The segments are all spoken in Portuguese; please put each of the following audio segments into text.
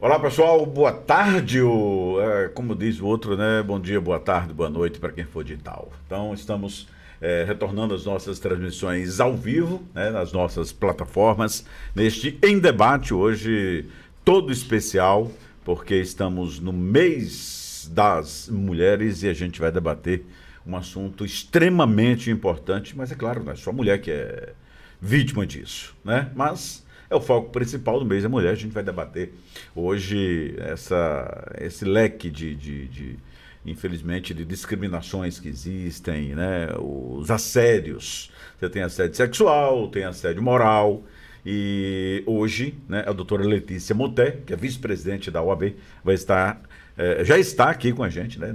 Olá pessoal, boa tarde, como diz o outro, né? Bom dia, boa tarde, boa noite para quem for de tal. Então estamos retornando as nossas transmissões ao vivo, né, nas nossas plataformas, neste Em Debate hoje todo especial, porque estamos no mês das mulheres e a gente vai debater um assunto extremamente importante, mas é claro, não é só a mulher que é vítima disso, né? Mas é o foco principal do mês da mulher. A gente vai debater hoje esse leque infelizmente, de discriminações que existem, né? Os assédios. Você tem assédio sexual, tem assédio moral. E hoje, né, a doutora Letícia Moté, que é vice-presidente da OAB, vai estar, já está aqui com a gente, né,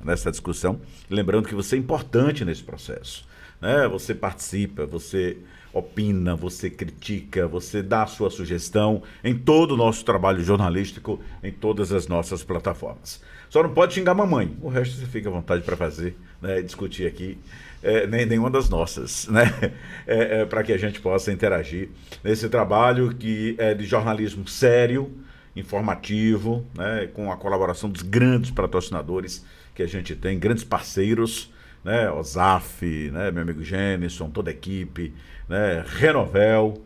nessa discussão. Lembrando que você é importante nesse processo, né? Você participa, você opina, você critica, você dá a sua sugestão em todo o nosso trabalho jornalístico, em todas as nossas plataformas. Só não pode xingar a mamãe, o resto você fica à vontade para fazer, né, discutir aqui, nenhuma das nossas, né, para que a gente possa interagir nesse trabalho que é de jornalismo sério, informativo, né, com a colaboração dos grandes patrocinadores que a gente tem, grandes parceiros, né, OSAF, né, meu amigo Gênison, toda a equipe, né, Renovel,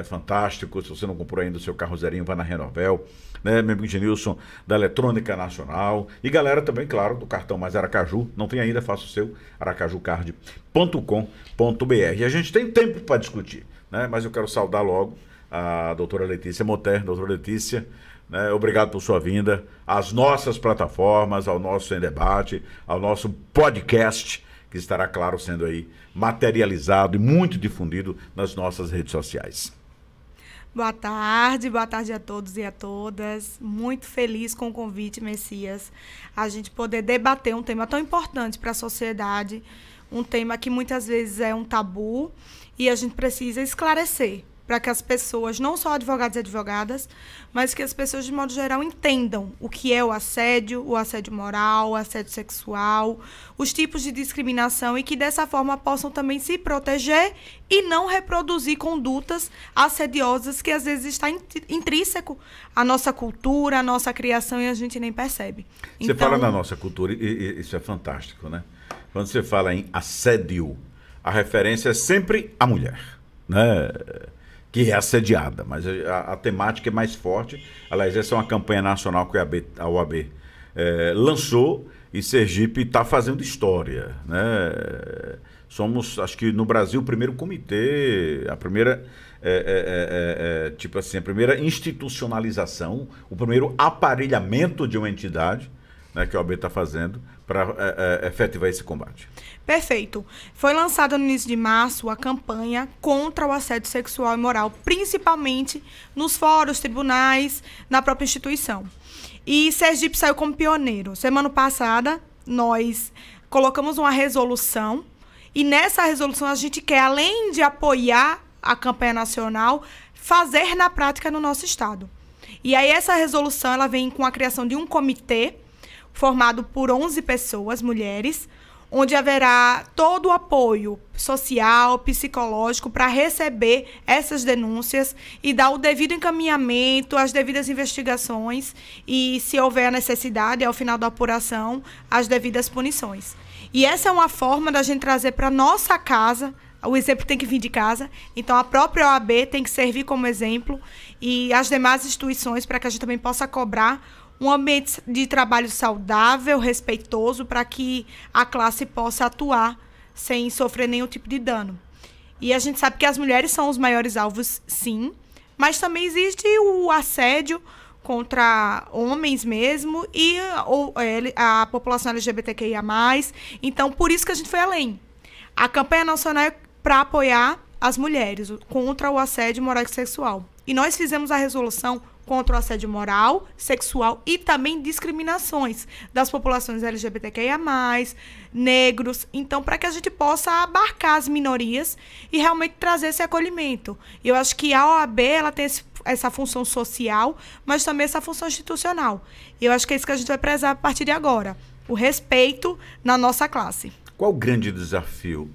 fantástico. Se você não comprou ainda o seu carro zerinho, vai na Renovel, né, meu amigo Genilson da Eletrônica Nacional e galera também, claro, do cartão Mais Aracaju. Não tem ainda, faça o seu, aracajucard.com.br. E a gente tem tempo para discutir, né, mas eu quero saudar logo a doutora Letícia Moté. Doutora Letícia, né, obrigado por sua vinda às nossas plataformas, ao nosso Em Debate, ao nosso podcast, que estará, claro, sendo aí materializado e muito difundido nas nossas redes sociais. Boa tarde a todos e a todas. Muito feliz com o convite, Messias, a gente poder debater um tema tão importante para a sociedade, um tema que muitas vezes é um tabu e a gente precisa esclarecer para que as pessoas, não só advogados e advogadas, mas que as pessoas, de modo geral, entendam o que é o assédio moral, o assédio sexual, os tipos de discriminação e que, dessa forma, possam também se proteger e não reproduzir condutas assediosas que, às vezes, está intrínseco à nossa cultura, à nossa criação e a gente nem percebe. Você fala na nossa cultura e isso é fantástico, né? Quando você fala em assédio, a referência é sempre a mulher, né? Que é assediada, mas a temática é mais forte. Aliás, essa é uma campanha nacional que a OAB lançou e Sergipe está fazendo história, né? Somos, acho que no Brasil, o primeiro comitê, a primeira, tipo assim, a primeira institucionalização, o primeiro aparelhamento de uma entidade, né, que a OAB está fazendo para efetivar esse combate. Perfeito. Foi lançada no início de março a campanha contra o assédio sexual e moral, principalmente nos fóruns, tribunais, na própria instituição. E Sergipe saiu como pioneiro. Semana passada, nós colocamos uma resolução e nessa resolução a gente quer, além de apoiar a campanha nacional, fazer na prática no nosso estado. E aí essa resolução ela vem com a criação de um comitê formado por 11 pessoas, mulheres, onde haverá todo o apoio social, psicológico para receber essas denúncias e dar o devido encaminhamento, as devidas investigações e, se houver a necessidade, ao final da apuração, as devidas punições. E essa é uma forma da gente trazer para nossa casa, o exemplo tem que vir de casa, então a própria OAB tem que servir como exemplo e as demais instituições para que a gente também possa cobrar um ambiente de trabalho saudável, respeitoso, para que a classe possa atuar sem sofrer nenhum tipo de dano. E a gente sabe que as mulheres são os maiores alvos, sim, mas também existe o assédio contra homens mesmo e a população LGBTQIA+. Então, por isso que a gente foi além. A campanha nacional é para apoiar as mulheres contra o assédio moral e sexual. E nós fizemos a resolução contra o assédio moral, sexual e também discriminações das populações LGBTQIA+, negros. Então, para que a gente possa abarcar as minorias e realmente trazer esse acolhimento. E eu acho que a OAB ela tem essa função social, mas também essa função institucional. E eu acho que é isso que a gente vai prezar a partir de agora. O respeito na nossa classe. Qual o grande desafio,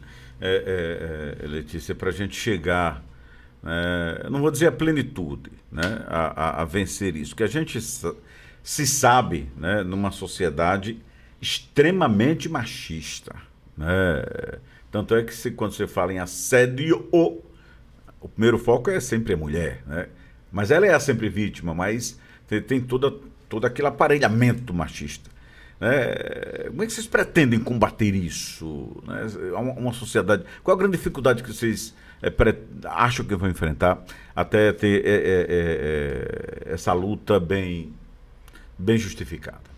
Letícia, para a gente chegar não vou dizer a plenitude, né, a vencer isso, que a gente se sabe, né, numa sociedade extremamente machista, né? Tanto é que quando você fala em assédio, o primeiro foco é sempre a mulher, né? Mas ela é sempre vítima, mas tem todo aquele aparelhamento machista, né? Como é que vocês pretendem combater isso, né? Uma sociedade... Qual a grande dificuldade que vocês acham que vão enfrentar até ter essa luta bem justificada?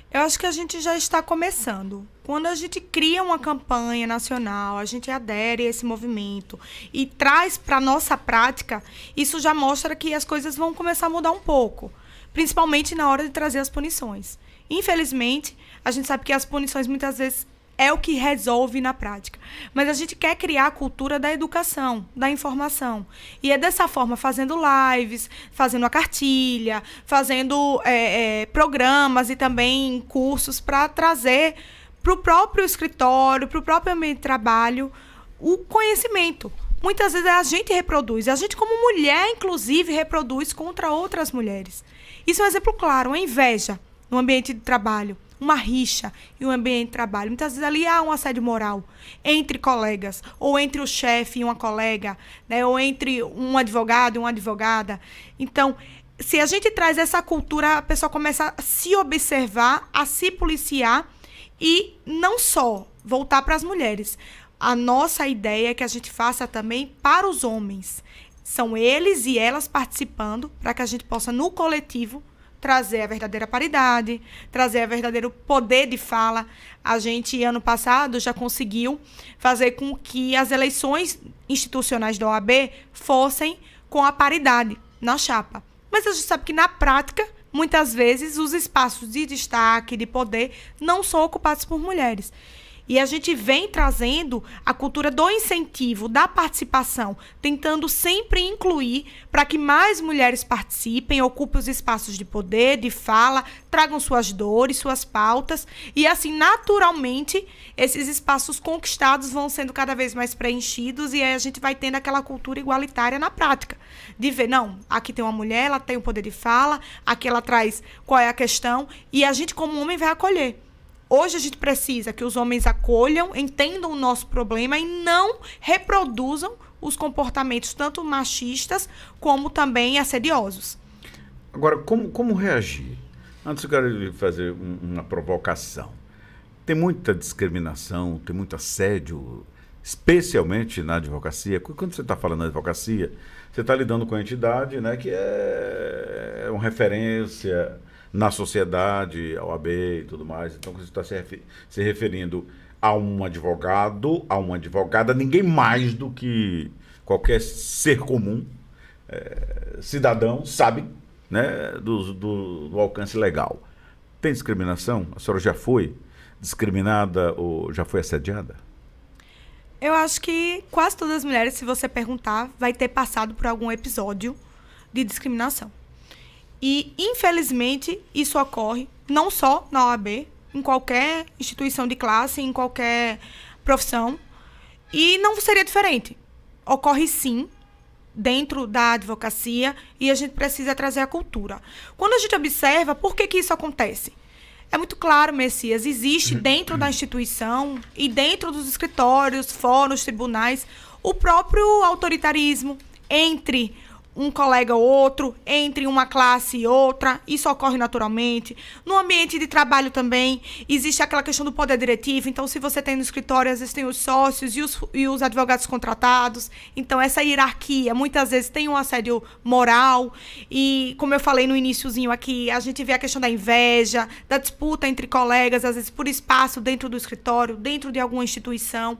Eu acho que a gente já está começando. Quando a gente cria uma campanha nacional, a gente adere a esse movimento e traz para a nossa prática, isso já mostra que as coisas vão começar a mudar um pouco, principalmente na hora de trazer as punições. Infelizmente, a gente sabe que as punições muitas vezes é o que resolve na prática. Mas a gente quer criar a cultura da educação, da informação. E é dessa forma, fazendo lives, fazendo a cartilha, fazendo programas e também cursos para trazer para o próprio escritório, para o próprio ambiente de trabalho, o conhecimento. Muitas vezes a gente reproduz. A gente, como mulher, inclusive, reproduz contra outras mulheres. Isso é um exemplo claro, uma inveja no ambiente de trabalho. Uma rixa em um ambiente de trabalho. Muitas vezes ali há um assédio moral entre colegas, ou entre o chefe e uma colega, né? Ou entre um advogado e uma advogada. Então, se a gente traz essa cultura, a pessoa começa a se observar, a se policiar e não só voltar para as mulheres. A nossa ideia é que a gente faça também para os homens. São eles e elas participando para que a gente possa, no coletivo, trazer a verdadeira paridade, trazer o verdadeiro poder de fala. A gente, ano passado, já conseguiu fazer com que as eleições institucionais da OAB fossem com a paridade na chapa. Mas a gente sabe que, na prática, muitas vezes, os espaços de destaque, de poder, não são ocupados por mulheres. E a gente vem trazendo a cultura do incentivo, da participação, tentando sempre incluir para que mais mulheres participem, ocupem os espaços de poder, de fala, tragam suas dores, suas pautas. E assim, naturalmente, esses espaços conquistados vão sendo cada vez mais preenchidos e aí a gente vai tendo aquela cultura igualitária na prática. De ver, não, aqui tem uma mulher, ela tem o poder de fala, aqui ela traz qual é a questão e a gente como homem vai acolher. Hoje a gente precisa que os homens acolham, entendam o nosso problema e não reproduzam os comportamentos tanto machistas como também assediosos. Agora, como reagir? Antes eu quero fazer uma provocação. Tem muita discriminação, tem muito assédio, especialmente na advocacia. Quando você está falando na advocacia, você está lidando com a entidade, né, que é uma referência na sociedade, a OAB e tudo mais. Então, você está se referindo a um advogado, a uma advogada, ninguém mais do que qualquer ser comum, cidadão, sabe, né, do alcance legal. Tem discriminação? A senhora já foi discriminada ou já foi assediada? Eu acho que quase todas as mulheres, se você perguntar, vai ter passado por algum episódio de discriminação. E, infelizmente, isso ocorre não só na OAB, em qualquer instituição de classe, em qualquer profissão. E não seria diferente. Ocorre, sim, dentro da advocacia e a gente precisa trazer a cultura. Quando a gente observa, por que isso acontece? É muito claro, Messias, existe dentro da instituição e dentro dos escritórios, fóruns, tribunais, o próprio autoritarismo entre um colega ou outro, entre uma classe e outra, isso ocorre naturalmente. No ambiente de trabalho também, existe aquela questão do poder diretivo, então se você tem no escritório, às vezes tem os sócios e os advogados contratados, então essa hierarquia, muitas vezes tem um assédio moral, e como eu falei no iniciozinho aqui, a gente vê a questão da inveja, da disputa entre colegas, às vezes por espaço dentro do escritório, dentro de alguma instituição.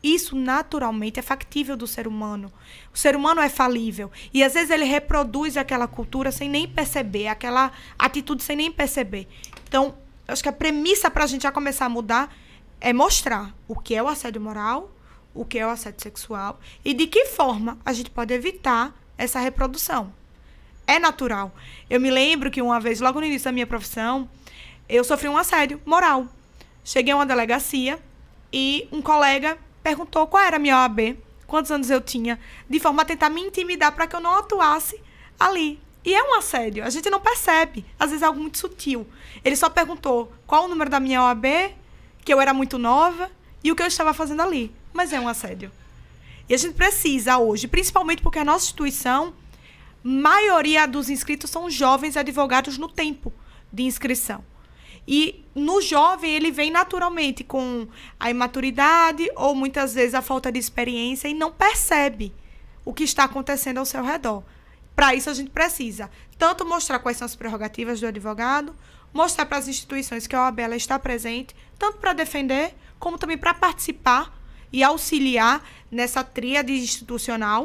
Isso, naturalmente, é factível do ser humano. O ser humano é falível. E, às vezes, ele reproduz aquela cultura sem nem perceber, aquela atitude sem nem perceber. Então, acho que a premissa para a gente já começar a mudar é mostrar o que é o assédio moral, o que é o assédio sexual e de que forma a gente pode evitar essa reprodução. É natural. Eu me lembro que uma vez, logo no início da minha profissão, eu sofri um assédio moral. Cheguei a uma delegacia e um colega perguntou qual era a minha OAB, quantos anos eu tinha, de forma a tentar me intimidar para que eu não atuasse ali. E é um assédio, a gente não percebe, às vezes é algo muito sutil. Ele só perguntou qual o número da minha OAB, que eu era muito nova, e o que eu estava fazendo ali. Mas é um assédio. E a gente precisa hoje, principalmente porque a nossa instituição, maioria dos inscritos são jovens advogados no tempo de inscrição. E no jovem ele vem naturalmente com a imaturidade ou muitas vezes a falta de experiência e não percebe o que está acontecendo ao seu redor. Para isso a gente precisa tanto mostrar quais são as prerrogativas do advogado, mostrar para as instituições que a OAB ela está presente, tanto para defender como também para participar e auxiliar nessa tríade institucional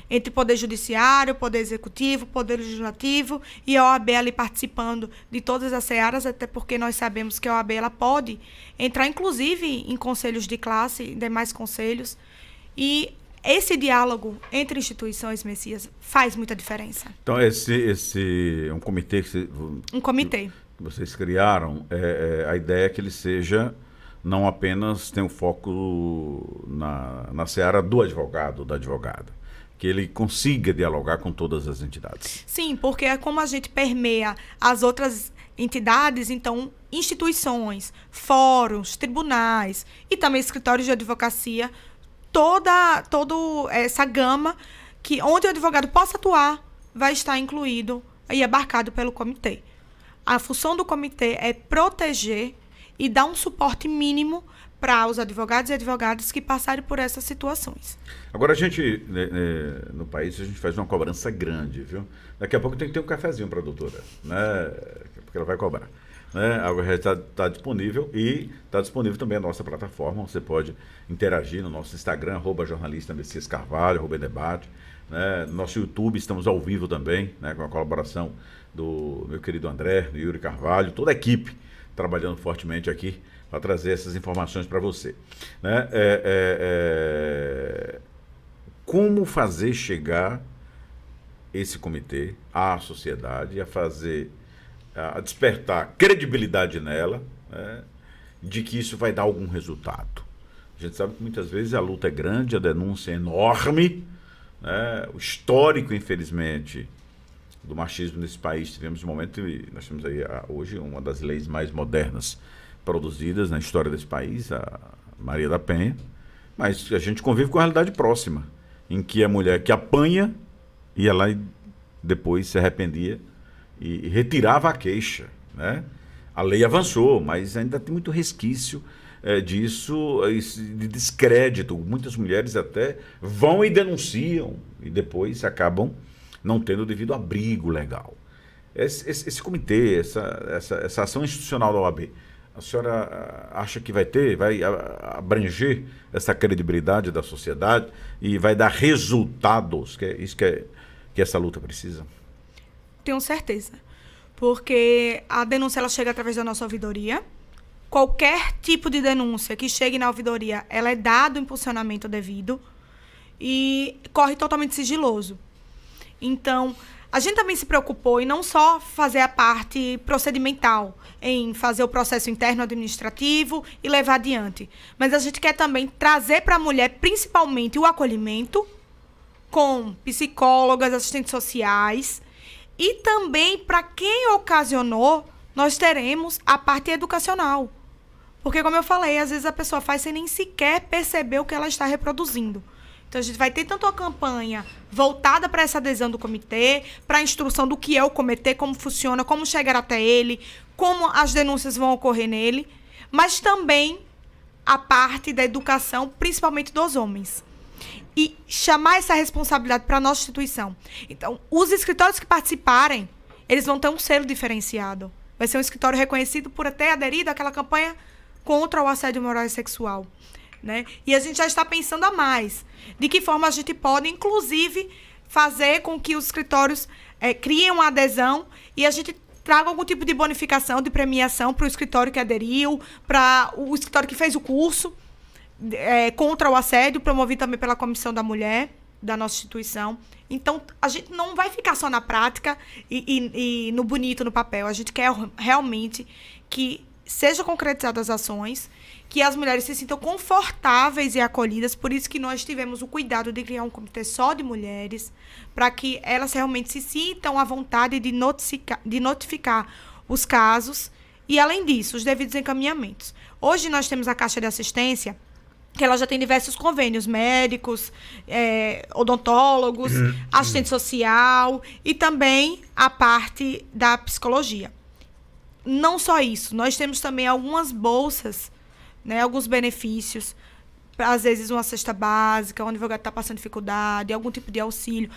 entre Poder Judiciário, Poder Executivo, Poder Legislativo e a OAB ali participando de todas as searas, até porque nós sabemos que a OAB ela pode entrar, inclusive, em conselhos de classe, em demais conselhos. E esse diálogo entre instituições, Messias, faz muita diferença. Então, esse é um comitê um comitê que vocês criaram, a ideia é que ele seja, não apenas tem um foco na seara do advogado, da advogada, que ele consiga dialogar com todas as entidades. Sim, porque como a gente permeia as outras entidades, então instituições, fóruns, tribunais e também escritórios de advocacia, toda essa gama que onde o advogado possa atuar vai estar incluído e abarcado pelo comitê. A função do comitê é proteger e dar um suporte mínimo para os advogados e advogadas que passarem por essas situações. Agora a gente, no país, a gente faz uma cobrança grande, viu? Daqui a pouco tem que ter um cafezinho para a doutora, né? Porque ela vai cobrar. Né? Agora está disponível e está disponível também a nossa plataforma. Você pode interagir no nosso Instagram, @jornalista Messias Carvalho, @debate. Né? No nosso YouTube estamos ao vivo também, né? Com a colaboração do meu querido André, do Yuri Carvalho, toda a equipe trabalhando fortemente aqui para trazer essas informações para você. Né? Como fazer chegar esse comitê à sociedade, a despertar credibilidade nela, né, de que isso vai dar algum resultado. A gente sabe que muitas vezes a luta é grande, a denúncia é enorme, né, o histórico, infelizmente, do machismo nesse país, tivemos um momento, e nós temos aí hoje uma das leis mais modernas produzidas na história desse país, a Maria da Penha, mas a gente convive com a realidade próxima, em que a mulher que apanha ia lá e depois se arrependia e retirava a queixa, né? A lei avançou, mas ainda tem muito resquício disso, de descrédito. Muitas mulheres até vão e denunciam e depois acabam não tendo o devido abrigo legal. Esse comitê, essa ação institucional da OAB, a senhora acha que vai abranger essa credibilidade da sociedade e vai dar resultados? Que é isso que essa luta precisa? Tenho certeza. Porque a denúncia ela chega através da nossa ouvidoria. Qualquer tipo de denúncia que chegue na ouvidoria, ela é dado o impulsionamento devido e corre totalmente sigiloso. Então, a gente também se preocupou em não só fazer a parte procedimental, em fazer o processo interno administrativo e levar adiante. Mas a gente quer também trazer para a mulher, principalmente, o acolhimento com psicólogas, assistentes sociais. E também, para quem ocasionou, nós teremos a parte educacional. Porque, como eu falei, às vezes a pessoa faz sem nem sequer perceber o que ela está reproduzindo. Então, a gente vai ter tanto a campanha voltada para essa adesão do comitê, para a instrução do que é o comitê, como funciona, como chegar até ele, como as denúncias vão ocorrer nele, mas também a parte da educação, principalmente dos homens. E chamar essa responsabilidade para a nossa instituição. Então, os escritórios que participarem, eles vão ter um selo diferenciado. Vai ser um escritório reconhecido por ter aderido àquela campanha contra o assédio moral e sexual. Né? E a gente já está pensando a mais. De que forma a gente pode, inclusive, fazer com que os escritórios criem uma adesão e a gente traga algum tipo de bonificação, de premiação para o escritório que aderiu, para o escritório que fez o curso contra o assédio, promovido também pela Comissão da Mulher, da nossa instituição. Então, a gente não vai ficar só na prática e no bonito, no papel. A gente quer realmente que sejam concretizadas as ações, que as mulheres se sintam confortáveis e acolhidas. Por isso que nós tivemos o cuidado de criar um comitê só de mulheres, para que elas realmente se sintam à vontade de notificar os casos e, além disso, os devidos encaminhamentos. Hoje nós temos a Caixa de Assistência, que ela já tem diversos convênios médicos, odontólogos, assistente social e também a parte da psicologia. Não só isso, nós temos também algumas bolsas, né, alguns benefícios, às vezes uma cesta básica, um advogado está passando dificuldade, algum tipo de auxílio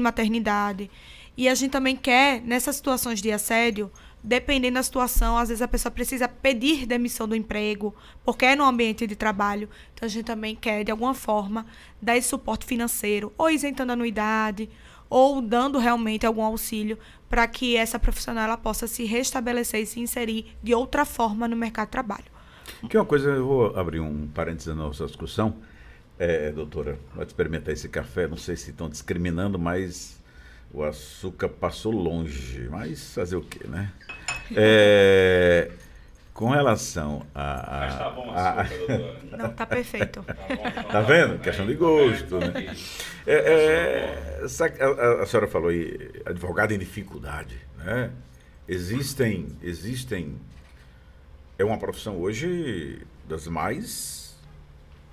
maternidade. E a gente também quer, nessas situações de assédio, dependendo da situação, às vezes a pessoa precisa pedir demissão do emprego, porque é no ambiente de trabalho. Então, a gente também quer, de alguma forma, dar esse suporte financeiro, ou isentando a anuidade, ou dando realmente algum auxílio para que essa profissional ela possa se restabelecer e se inserir de outra forma no mercado de trabalho. Que uma coisa, eu vou abrir um parênteses na nossa discussão. Doutora, pode experimentar esse café, não sei se estão discriminando, mas o açúcar passou longe. Mas fazer o quê, né? Com relação a... Mas tá bom a açúcar, doutora. Não, tá perfeito. Tá vendo? Questão de gosto, né? A senhora falou aí, advogado em dificuldade, né? Existem... É uma profissão hoje das mais,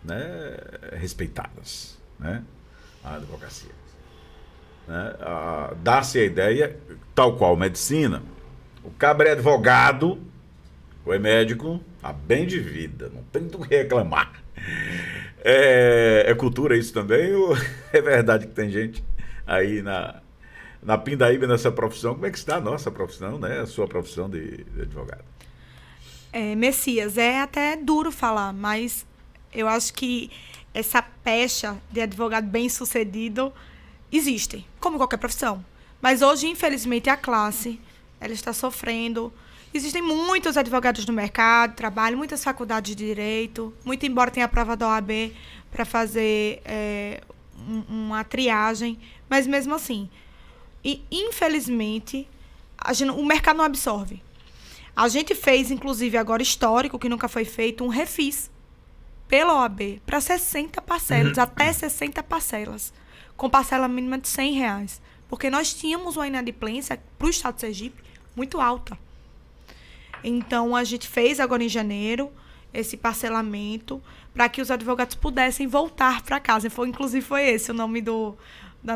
né, respeitadas, né? A advocacia. Né? Dá-se a ideia, tal qual medicina, o cabra é advogado, ou é médico, tá bem de vida, não tem do que reclamar. É cultura isso também, ou é verdade que tem gente aí na pindaíba nessa profissão? Como é que está a nossa profissão, né? A sua profissão de advogado? Messias, é até duro falar, mas eu acho que essa pecha de advogado bem-sucedido existe, como qualquer profissão. Mas hoje, infelizmente, a classe ela está sofrendo. Existem muitos advogados no mercado de trabalho, muitas faculdades de direito, muito embora tenha a prova da OAB para fazer uma triagem, mas mesmo assim. E, infelizmente, o mercado não absorve. A gente fez, inclusive, agora histórico, que nunca foi feito, um refis pela OAB para 60 parcelas, até 60 parcelas, com parcela mínima de R$100. Porque nós tínhamos uma inadimplência para o estado de Sergipe muito alta. Então, a gente fez agora em janeiro esse parcelamento para que os advogados pudessem voltar para casa. Inclusive, foi esse o nome do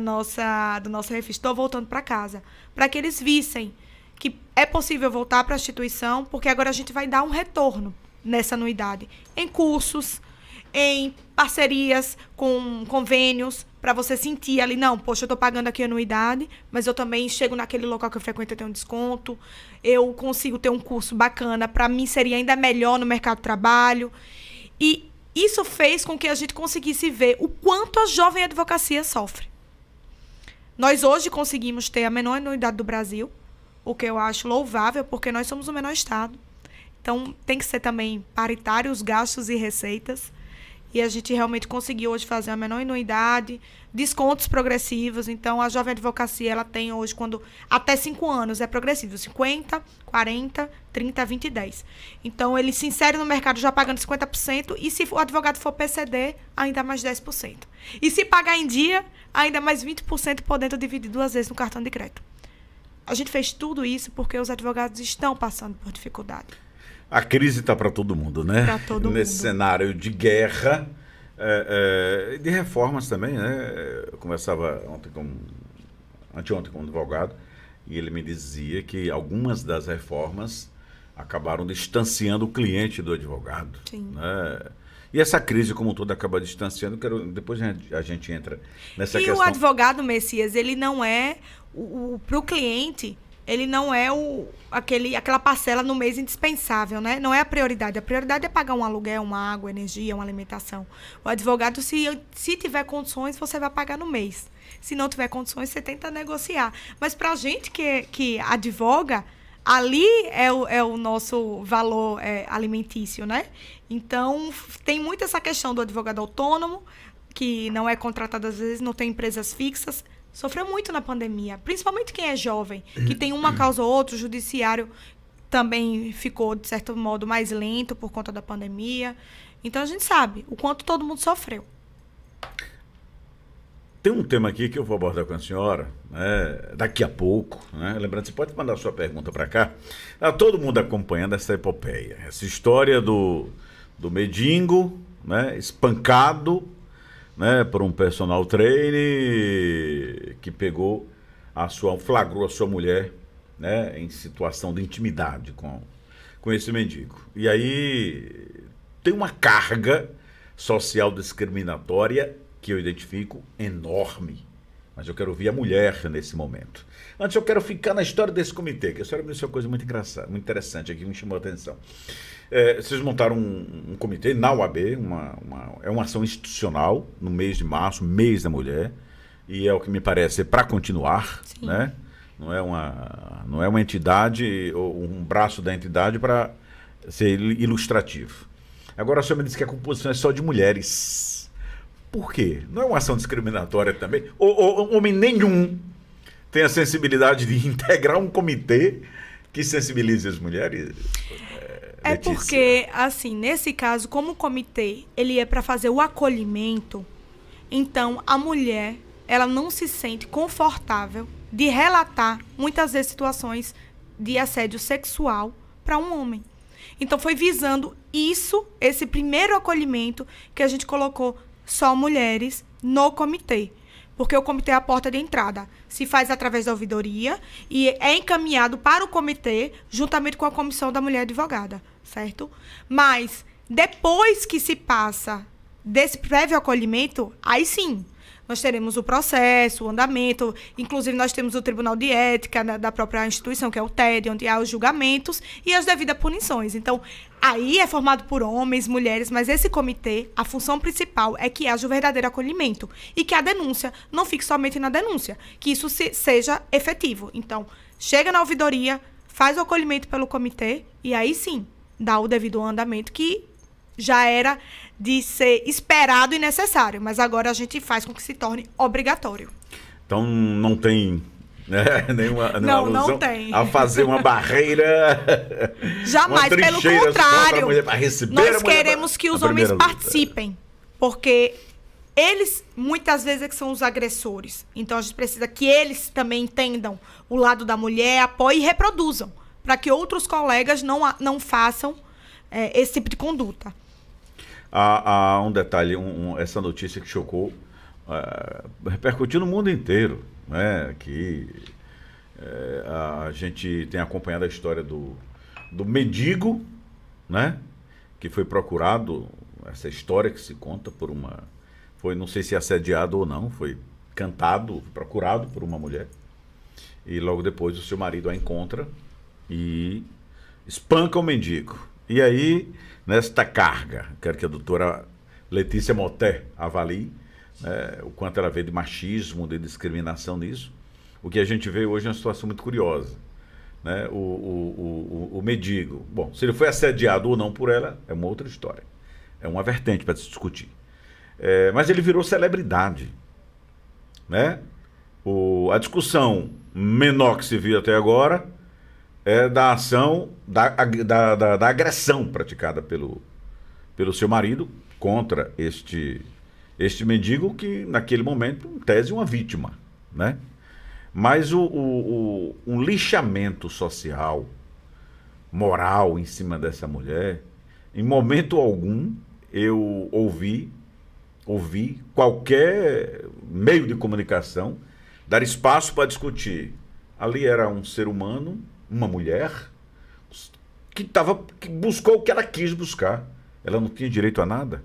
nosso refis. Estou voltando para casa. Para que eles vissem que é possível voltar para a instituição, porque agora a gente vai dar um retorno nessa anuidade. Em cursos, em parcerias com convênios, para você sentir ali, não, poxa, eu estou pagando aqui a anuidade, mas eu também chego naquele local que eu frequento, eu tenho um desconto, eu consigo ter um curso bacana para me inserir ainda melhor no mercado de trabalho. E isso fez com que a gente conseguisse ver o quanto a jovem advocacia sofre. Nós hoje conseguimos ter a menor anuidade do Brasil, o que eu acho louvável, porque nós somos o menor estado. Então, tem que ser também paritário os gastos e receitas. E a gente realmente conseguiu hoje fazer a menor anuidade, descontos progressivos. Então, a jovem advocacia, ela tem hoje, até 5 anos, é progressivo. 50, 40, 30, 20 e 10. Então, ele se insere no mercado já pagando 50%. E se o advogado for PCD, ainda mais 10%. E se pagar em dia, ainda mais 20%, podendo dividir 2 vezes no cartão de crédito. A gente fez tudo isso porque os advogados estão passando por dificuldade. A crise está para todo mundo, né? Para todo mundo. Nesse cenário de guerra, de reformas também, né? Eu conversava anteontem com um advogado e ele me dizia que algumas das reformas acabaram distanciando o cliente do advogado. Sim. Né? E essa crise como um todo acaba distanciando. Depois a gente entra nessa questão. E o advogado, Messias, ele não é, para o cliente, ele não é aquela parcela no mês indispensável, né? Não é a prioridade. A prioridade é pagar um aluguel, uma água, energia, uma alimentação. O advogado, se tiver condições, você vai pagar no mês. Se não tiver condições, você tenta negociar. Mas para a gente que advoga, ali é o nosso valor alimentício, né? Então, tem muito essa questão do advogado autônomo, que não é contratado, às vezes, não tem empresas fixas. Sofreu muito na pandemia, principalmente quem é jovem, que tem uma causa ou outra, o judiciário também ficou, de certo modo, mais lento por conta da pandemia. Então, a gente sabe o quanto todo mundo sofreu. Tem um tema aqui que eu vou abordar com a senhora, né, daqui a pouco, né? Lembrando, você pode mandar sua pergunta para cá. Tá todo mundo acompanhando essa epopeia, essa história do mendigo, né, espancado, né, por um personal trainer que flagrou a sua mulher, né, em situação de intimidade com esse mendigo. E aí tem uma carga social discriminatória que eu identifico enorme. Mas eu quero ouvir a mulher nesse momento. Antes eu quero ficar na história desse comitê, que a senhora me disse uma coisa muito engraçada, muito interessante aqui, que me chamou a atenção. Vocês montaram um comitê na UAB, é uma ação institucional no mês de março, mês da mulher, e é o que me parece para continuar, sim, né? Não é uma entidade ou um braço da entidade para ser ilustrativo. Agora a senhora me disse que a composição é só de mulheres. Por quê? Não é uma ação discriminatória também? Homem nenhum tem a sensibilidade de integrar um comitê que sensibilize as mulheres? É porque, assim, nesse caso, como o comitê ele é para fazer o acolhimento, então a mulher ela não se sente confortável de relatar, muitas vezes, situações de assédio sexual para um homem. Então, foi visando esse primeiro acolhimento que a gente colocou só mulheres no comitê. Porque o comitê é a porta de entrada. Se faz através da ouvidoria e é encaminhado para o comitê juntamente com a comissão da mulher advogada, certo? Mas, depois que se passa desse prévio acolhimento, aí sim, nós teremos o processo, o andamento, inclusive nós temos o Tribunal de Ética da própria instituição, que é o TED, onde há os julgamentos e as devidas punições. Então, aí é formado por homens, mulheres, mas esse comitê, a função principal é que haja o verdadeiro acolhimento e que a denúncia não fique somente na denúncia, que isso seja efetivo. Então, chega na ouvidoria, faz o acolhimento pelo comitê e aí sim, dá o devido andamento que já era de ser esperado e necessário, mas agora a gente faz com que se torne obrigatório. Então não tem, né, nenhuma alusão não tem a fazer uma barreira. Jamais, uma pelo contrário, mulher, para receber nós queremos que os homens participem, porque eles muitas vezes é que são os agressores. Então a gente precisa que eles também entendam o lado da mulher, apoiem e reproduzam, para que outros colegas não façam esse tipo de conduta. Há um detalhe, essa notícia que chocou, repercutiu no mundo inteiro, né? Que a gente tem acompanhado a história do mendigo, né? Que foi procurado, essa história que se conta foi, não sei se assediado ou não, foi procurado por uma mulher, e logo depois o seu marido a encontra e espanca o mendigo. E aí, nesta carga, quero que a doutora Letícia Moté avalie, né, o quanto ela vê de machismo, de discriminação nisso. O que a gente vê hoje é uma situação muito curiosa, né? O mendigo, bom, se ele foi assediado ou não por ela, é uma outra história. É uma vertente para se discutir. Mas ele virou celebridade, né? A discussão menor que se viu até agora é da ação, da agressão praticada pelo seu marido contra este mendigo que, naquele momento, em tese, uma vítima, né? Mas um lixamento social, moral em cima dessa mulher, em momento algum, eu ouvi qualquer meio de comunicação dar espaço para discutir. Ali era um ser humano, uma mulher, que buscou o que ela quis buscar. Ela não tinha direito a nada.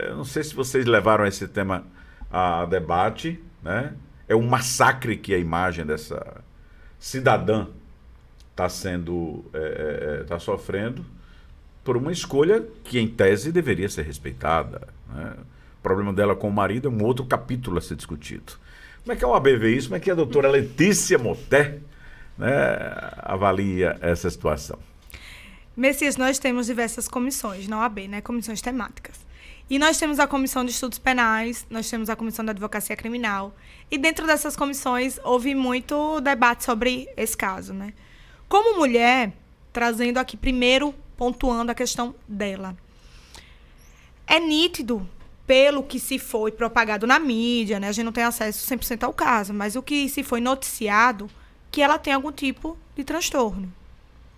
Eu não sei se vocês levaram esse tema a debate, né? É um massacre que a imagem dessa cidadã está sofrendo por uma escolha que, em tese, deveria ser respeitada, né? O problema dela com o marido é um outro capítulo a ser discutido. Como é que a OAB vê isso? Como é que a doutora Letícia Moté, né, avalia essa situação? Messias, nós temos diversas comissões na OAB, né, comissões temáticas. E nós temos a Comissão de Estudos Penais, nós temos a Comissão da Advocacia Criminal. E dentro dessas comissões houve muito debate sobre esse caso, né? Como mulher, trazendo aqui primeiro, pontuando a questão dela. É nítido, pelo que se foi propagado na mídia, né? A gente não tem acesso 100% ao caso, mas o que se foi noticiado, que ela tem algum tipo de transtorno,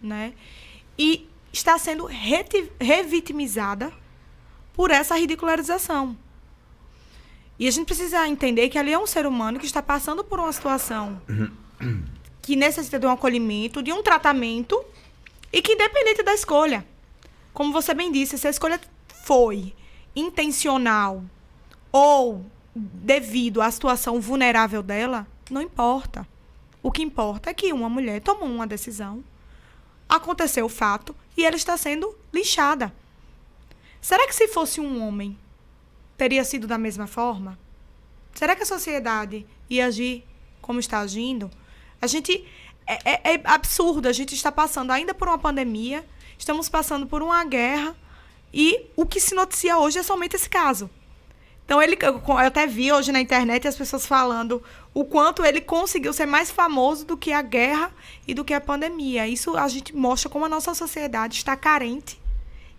né? E está sendo revitimizada por essa ridicularização. E a gente precisa entender que ali é um ser humano que está passando por uma situação que necessita de um acolhimento, de um tratamento, e que independente da escolha, como você bem disse, se a escolha foi intencional ou devido à situação vulnerável dela, não importa. O que importa é que uma mulher tomou uma decisão, aconteceu o fato e ela está sendo linchada. Será que se fosse um homem, teria sido da mesma forma? Será que a sociedade ia agir como está agindo? É absurdo, a gente está passando ainda por uma pandemia, estamos passando por uma guerra, e o que se noticia hoje é somente esse caso. Então, eu até vi hoje na internet as pessoas falando o quanto ele conseguiu ser mais famoso do que a guerra e do que a pandemia. Isso a gente mostra como a nossa sociedade está carente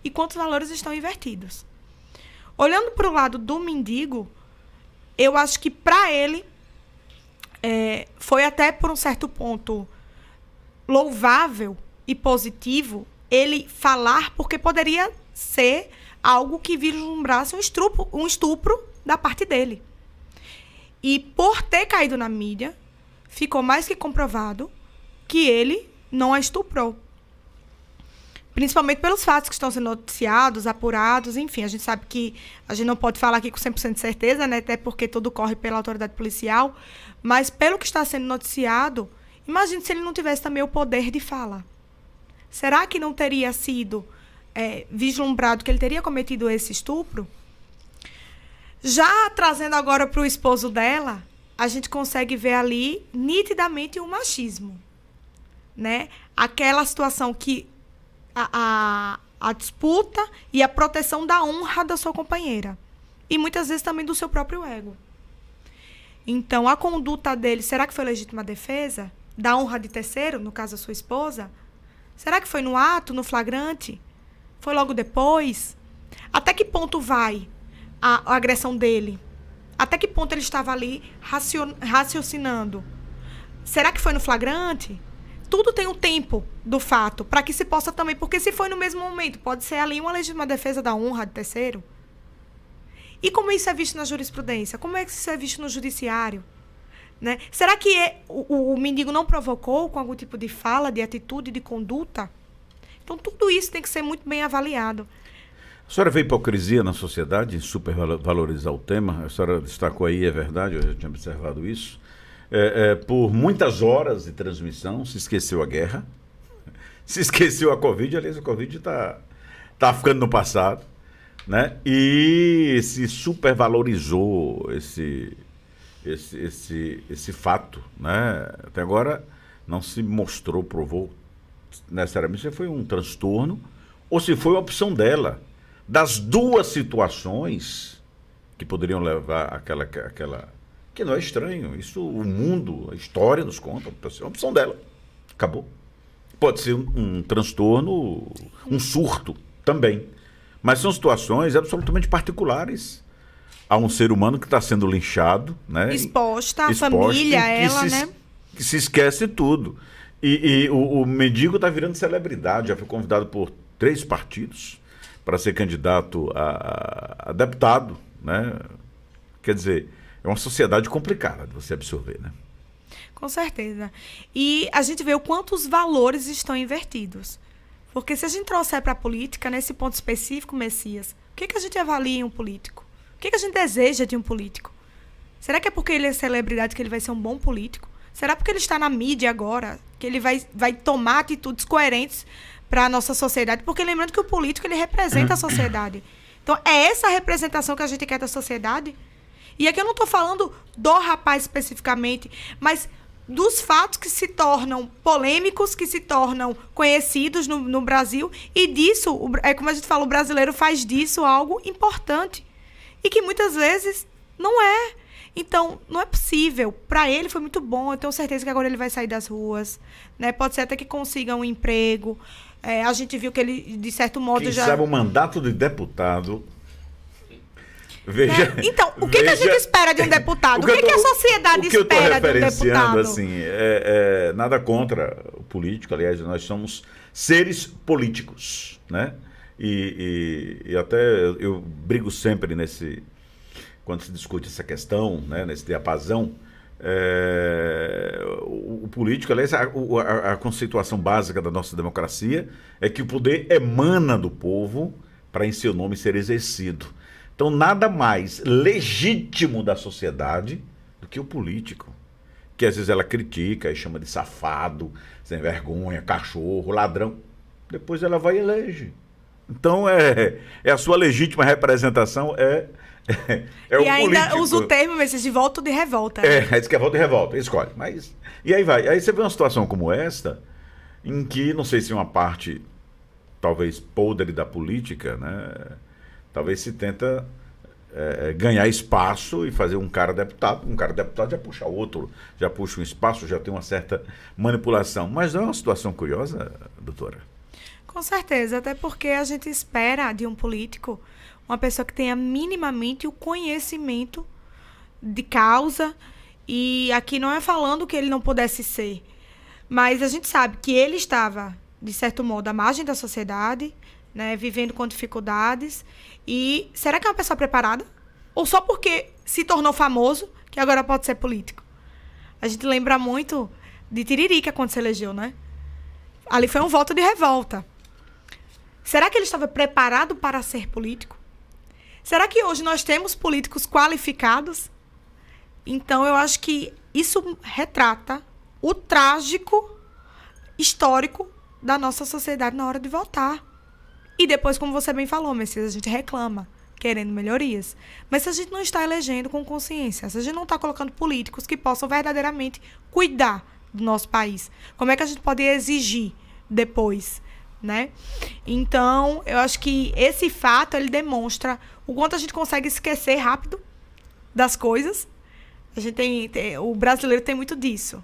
e quantos valores estão invertidos. Olhando para o lado do mendigo, eu acho que para ele foi até por um certo ponto louvável e positivo ele falar, porque poderia ser algo que vislumbrasse um estupro da parte dele. E por ter caído na mídia, ficou mais que comprovado que ele não a estuprou. Principalmente pelos fatos que estão sendo noticiados, apurados, enfim. A gente sabe que a gente não pode falar aqui com 100% de certeza, né? Até porque tudo corre pela autoridade policial. Mas pelo que está sendo noticiado, imagine se ele não tivesse também o poder de fala. Será que não teria sido vislumbrado que ele teria cometido esse estupro? Já trazendo agora para o esposo dela, a gente consegue ver ali nitidamente o machismo, né? Aquela situação que a disputa e a proteção da honra da sua companheira. E muitas vezes também do seu próprio ego. Então, a conduta dele, será que foi legítima defesa? Da honra de terceiro, no caso a sua esposa? Será que foi no ato, no flagrante? Foi logo depois? Até que ponto vai a agressão dele? Até que ponto ele estava ali raciocinando? Será que foi no flagrante? Tudo tem um tempo do fato, para que se possa também... Porque se foi no mesmo momento, pode ser ali uma legítima defesa da honra de terceiro. E como isso é visto na jurisprudência? Como é que isso é visto no judiciário? Né? Será que o mendigo não provocou com algum tipo de fala, de atitude, de conduta? Então, tudo isso tem que ser muito bem avaliado. A senhora vê hipocrisia na sociedade em supervalorizar o tema? A senhora destacou aí, é verdade, eu já tinha observado isso. Por muitas horas de transmissão, se esqueceu a guerra, se esqueceu a Covid, aliás, a Covid está ficando no passado, né? E se supervalorizou esse fato, né? Até agora não se mostrou, provou necessariamente se foi um transtorno ou se foi uma opção dela. Das duas situações que poderiam levar àquela que não é estranho, isso o mundo, a história nos conta, é uma opção dela, acabou. Pode ser um transtorno, um surto também, mas são situações absolutamente particulares a um ser humano que está sendo linchado, né? Exposta, a família, ela, né? Que se esquece tudo. E o mendigo está virando celebridade, já foi convidado por 3 partidos para ser candidato a deputado, né? Quer dizer, é uma sociedade complicada de você absorver, né? Com certeza. E a gente vê o quanto os valores estão invertidos. Porque se a gente trouxer para a política, nesse ponto específico, Messias, o que a gente avalia em um político? O que a gente deseja de um político? Será que é porque ele é celebridade que ele vai ser um bom político? Será porque ele está na mídia agora que ele vai tomar atitudes coerentes para a nossa sociedade? Porque lembrando que o político, ele representa a sociedade. Então, é essa representação que a gente quer da sociedade? E aqui eu não estou falando do rapaz especificamente, mas dos fatos que se tornam polêmicos, que se tornam conhecidos no Brasil. E disso, como a gente fala, o brasileiro faz disso algo importante. E que muitas vezes não é. Então, não é possível. Para ele foi muito bom. Eu tenho certeza que agora ele vai sair das ruas, né? Pode ser até que consiga um emprego. A gente viu que ele, de certo modo, Quem já... sabe o mandato de deputado... Veja, né? Então, o que a gente espera de um deputado? O que a sociedade espera de um deputado? Assim, nada contra o político. Aliás, nós somos seres políticos, né? E até eu brigo sempre quando se discute essa questão, né? Nesse diapasão. O político, aliás, a conceituação básica da nossa democracia é que o poder emana do povo para em seu nome ser exercido. Então, nada mais legítimo da sociedade do que o político, que às vezes ela critica e chama de safado, sem vergonha, cachorro, ladrão. Depois ela vai e elege. Então, a sua legítima representação é o político. E ainda usa o termo, mas de volta ou de revolta. Né? Diz que é volta e revolta, escolhe. E aí vai. Aí você vê uma situação como esta, em que, não sei se uma parte, talvez podre da política, né? Talvez se tenta ganhar espaço e fazer um cara deputado. Um cara deputado já puxa outro, já puxa um espaço, já tem uma certa manipulação. Mas não é uma situação curiosa, doutora? Com certeza, até porque a gente espera de um político uma pessoa que tenha minimamente o conhecimento de causa. E aqui não é falando que ele não pudesse ser, mas a gente sabe que ele estava, de certo modo, à margem da sociedade, né, vivendo com dificuldades. E será que é uma pessoa preparada? Ou só porque se tornou famoso, que agora pode ser político? A gente lembra muito de Tiririca quando se elegeu, né? Ali foi um voto de revolta. Será que ele estava preparado para ser político? Será que hoje nós temos políticos qualificados? Então, eu acho que isso retrata o trágico histórico da nossa sociedade na hora de votar. E depois, como você bem falou, Messias, a gente reclama, querendo melhorias. Mas se a gente não está elegendo com consciência, se a gente não está colocando políticos que possam verdadeiramente cuidar do nosso país, como é que a gente pode exigir depois, né? Então, eu acho que esse fato, ele demonstra o quanto a gente consegue esquecer rápido das coisas. A gente o brasileiro tem muito disso.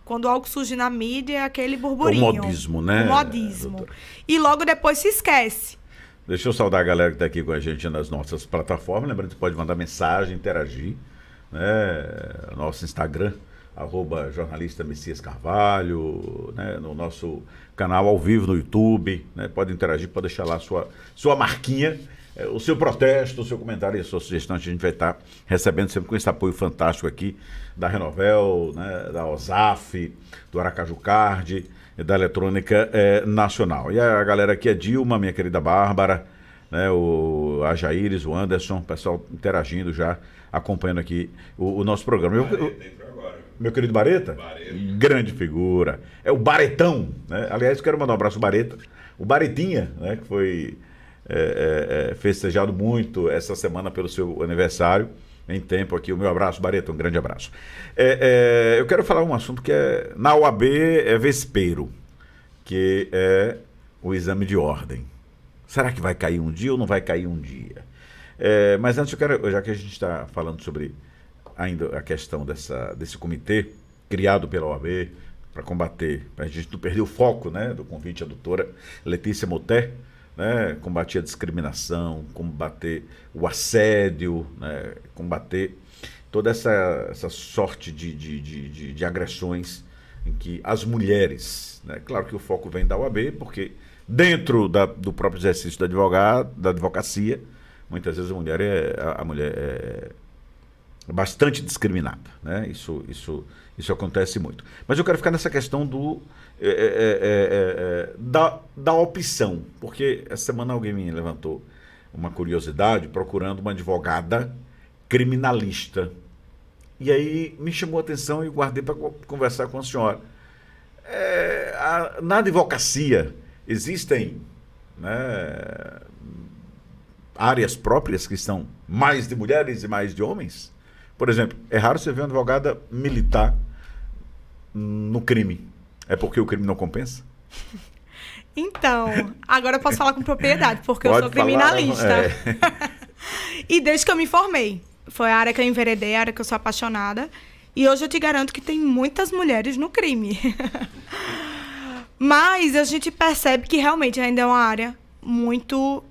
Quando algo surge na mídia, é aquele burburinho. O modismo, né? O modismo. E logo depois se esquece. Deixa eu saudar a galera que está aqui com a gente nas nossas plataformas. Lembrando que você pode mandar mensagem, interagir. Né? Nosso Instagram, @jornalista Messias Carvalho. Né? No nosso canal ao vivo no YouTube. Né? Pode interagir, pode deixar lá sua marquinha. O seu protesto, o seu comentário e a sua sugestão, a gente vai estar recebendo sempre com esse apoio fantástico aqui da Renovel, né, da OSAF, do Aracaju Card, da Eletrônica Nacional. E a galera aqui é Dilma, minha querida Bárbara, né, a Jaires, o Anderson, o pessoal interagindo já, acompanhando aqui o nosso programa. Meu querido Bareta? Grande figura. É o Baretão, né? Aliás, quero mandar um abraço ao Bareta. O Baretinha, né, que foi... festejado muito essa semana pelo seu aniversário, em tempo aqui, o meu abraço, Barreto, um grande abraço. Eu quero falar um assunto que na OAB é vespeiro, que é o exame de ordem. Será que vai cair um dia ou não vai cair um dia? Mas antes eu quero, já que a gente está falando sobre ainda a questão desse comitê criado pela OAB para combater, para a gente não perder o foco, né, do convite à doutora Letícia Moté, né, combater a discriminação, combater o assédio, né, combater toda essa sorte de agressões em que as mulheres, né, claro que o foco vem da OAB, porque dentro do próprio exercício da advocacia, muitas vezes a mulher é bastante discriminada, né? Isso acontece muito. Mas eu quero ficar nessa questão da opção, porque essa semana alguém me levantou uma curiosidade procurando uma advogada criminalista. E aí me chamou a atenção e guardei para conversar com a senhora. Na advocacia existem, né, áreas próprias que são mais de mulheres e mais de homens? Por exemplo, é raro você ver uma advogada militar no crime. É porque o crime não compensa? Então, agora eu posso falar com propriedade, porque eu sou criminalista. E desde que eu me formei. Foi a área que eu enveredei, a área que eu sou apaixonada. E hoje eu te garanto que tem muitas mulheres no crime. Mas a gente percebe que realmente ainda é uma área muito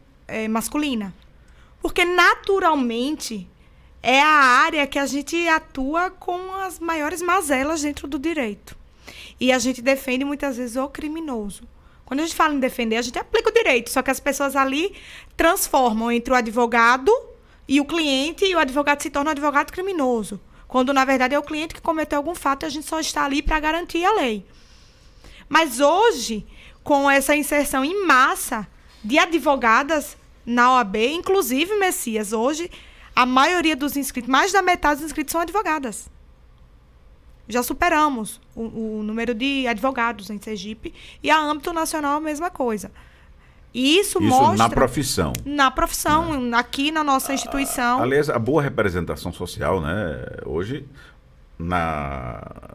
masculina. Porque, naturalmente, é a área que a gente atua com as maiores mazelas dentro do direito. E a gente defende, muitas vezes, o criminoso. Quando a gente fala em defender, a gente aplica o direito. Só que as pessoas ali transformam entre o advogado e o cliente, e o advogado se torna um advogado criminoso. Quando, na verdade, é o cliente que cometeu algum fato e a gente só está ali para garantir a lei. Mas hoje, com essa inserção em massa de advogadas na OAB, inclusive, Messias, hoje, a maioria dos inscritos, mais da metade dos inscritos são advogadas. Já superamos o número de advogados em Sergipe, e a âmbito nacional a mesma coisa. E isso mostra... na profissão. Na profissão, aqui na nossa instituição. Aliás, a boa representação social, né? Hoje,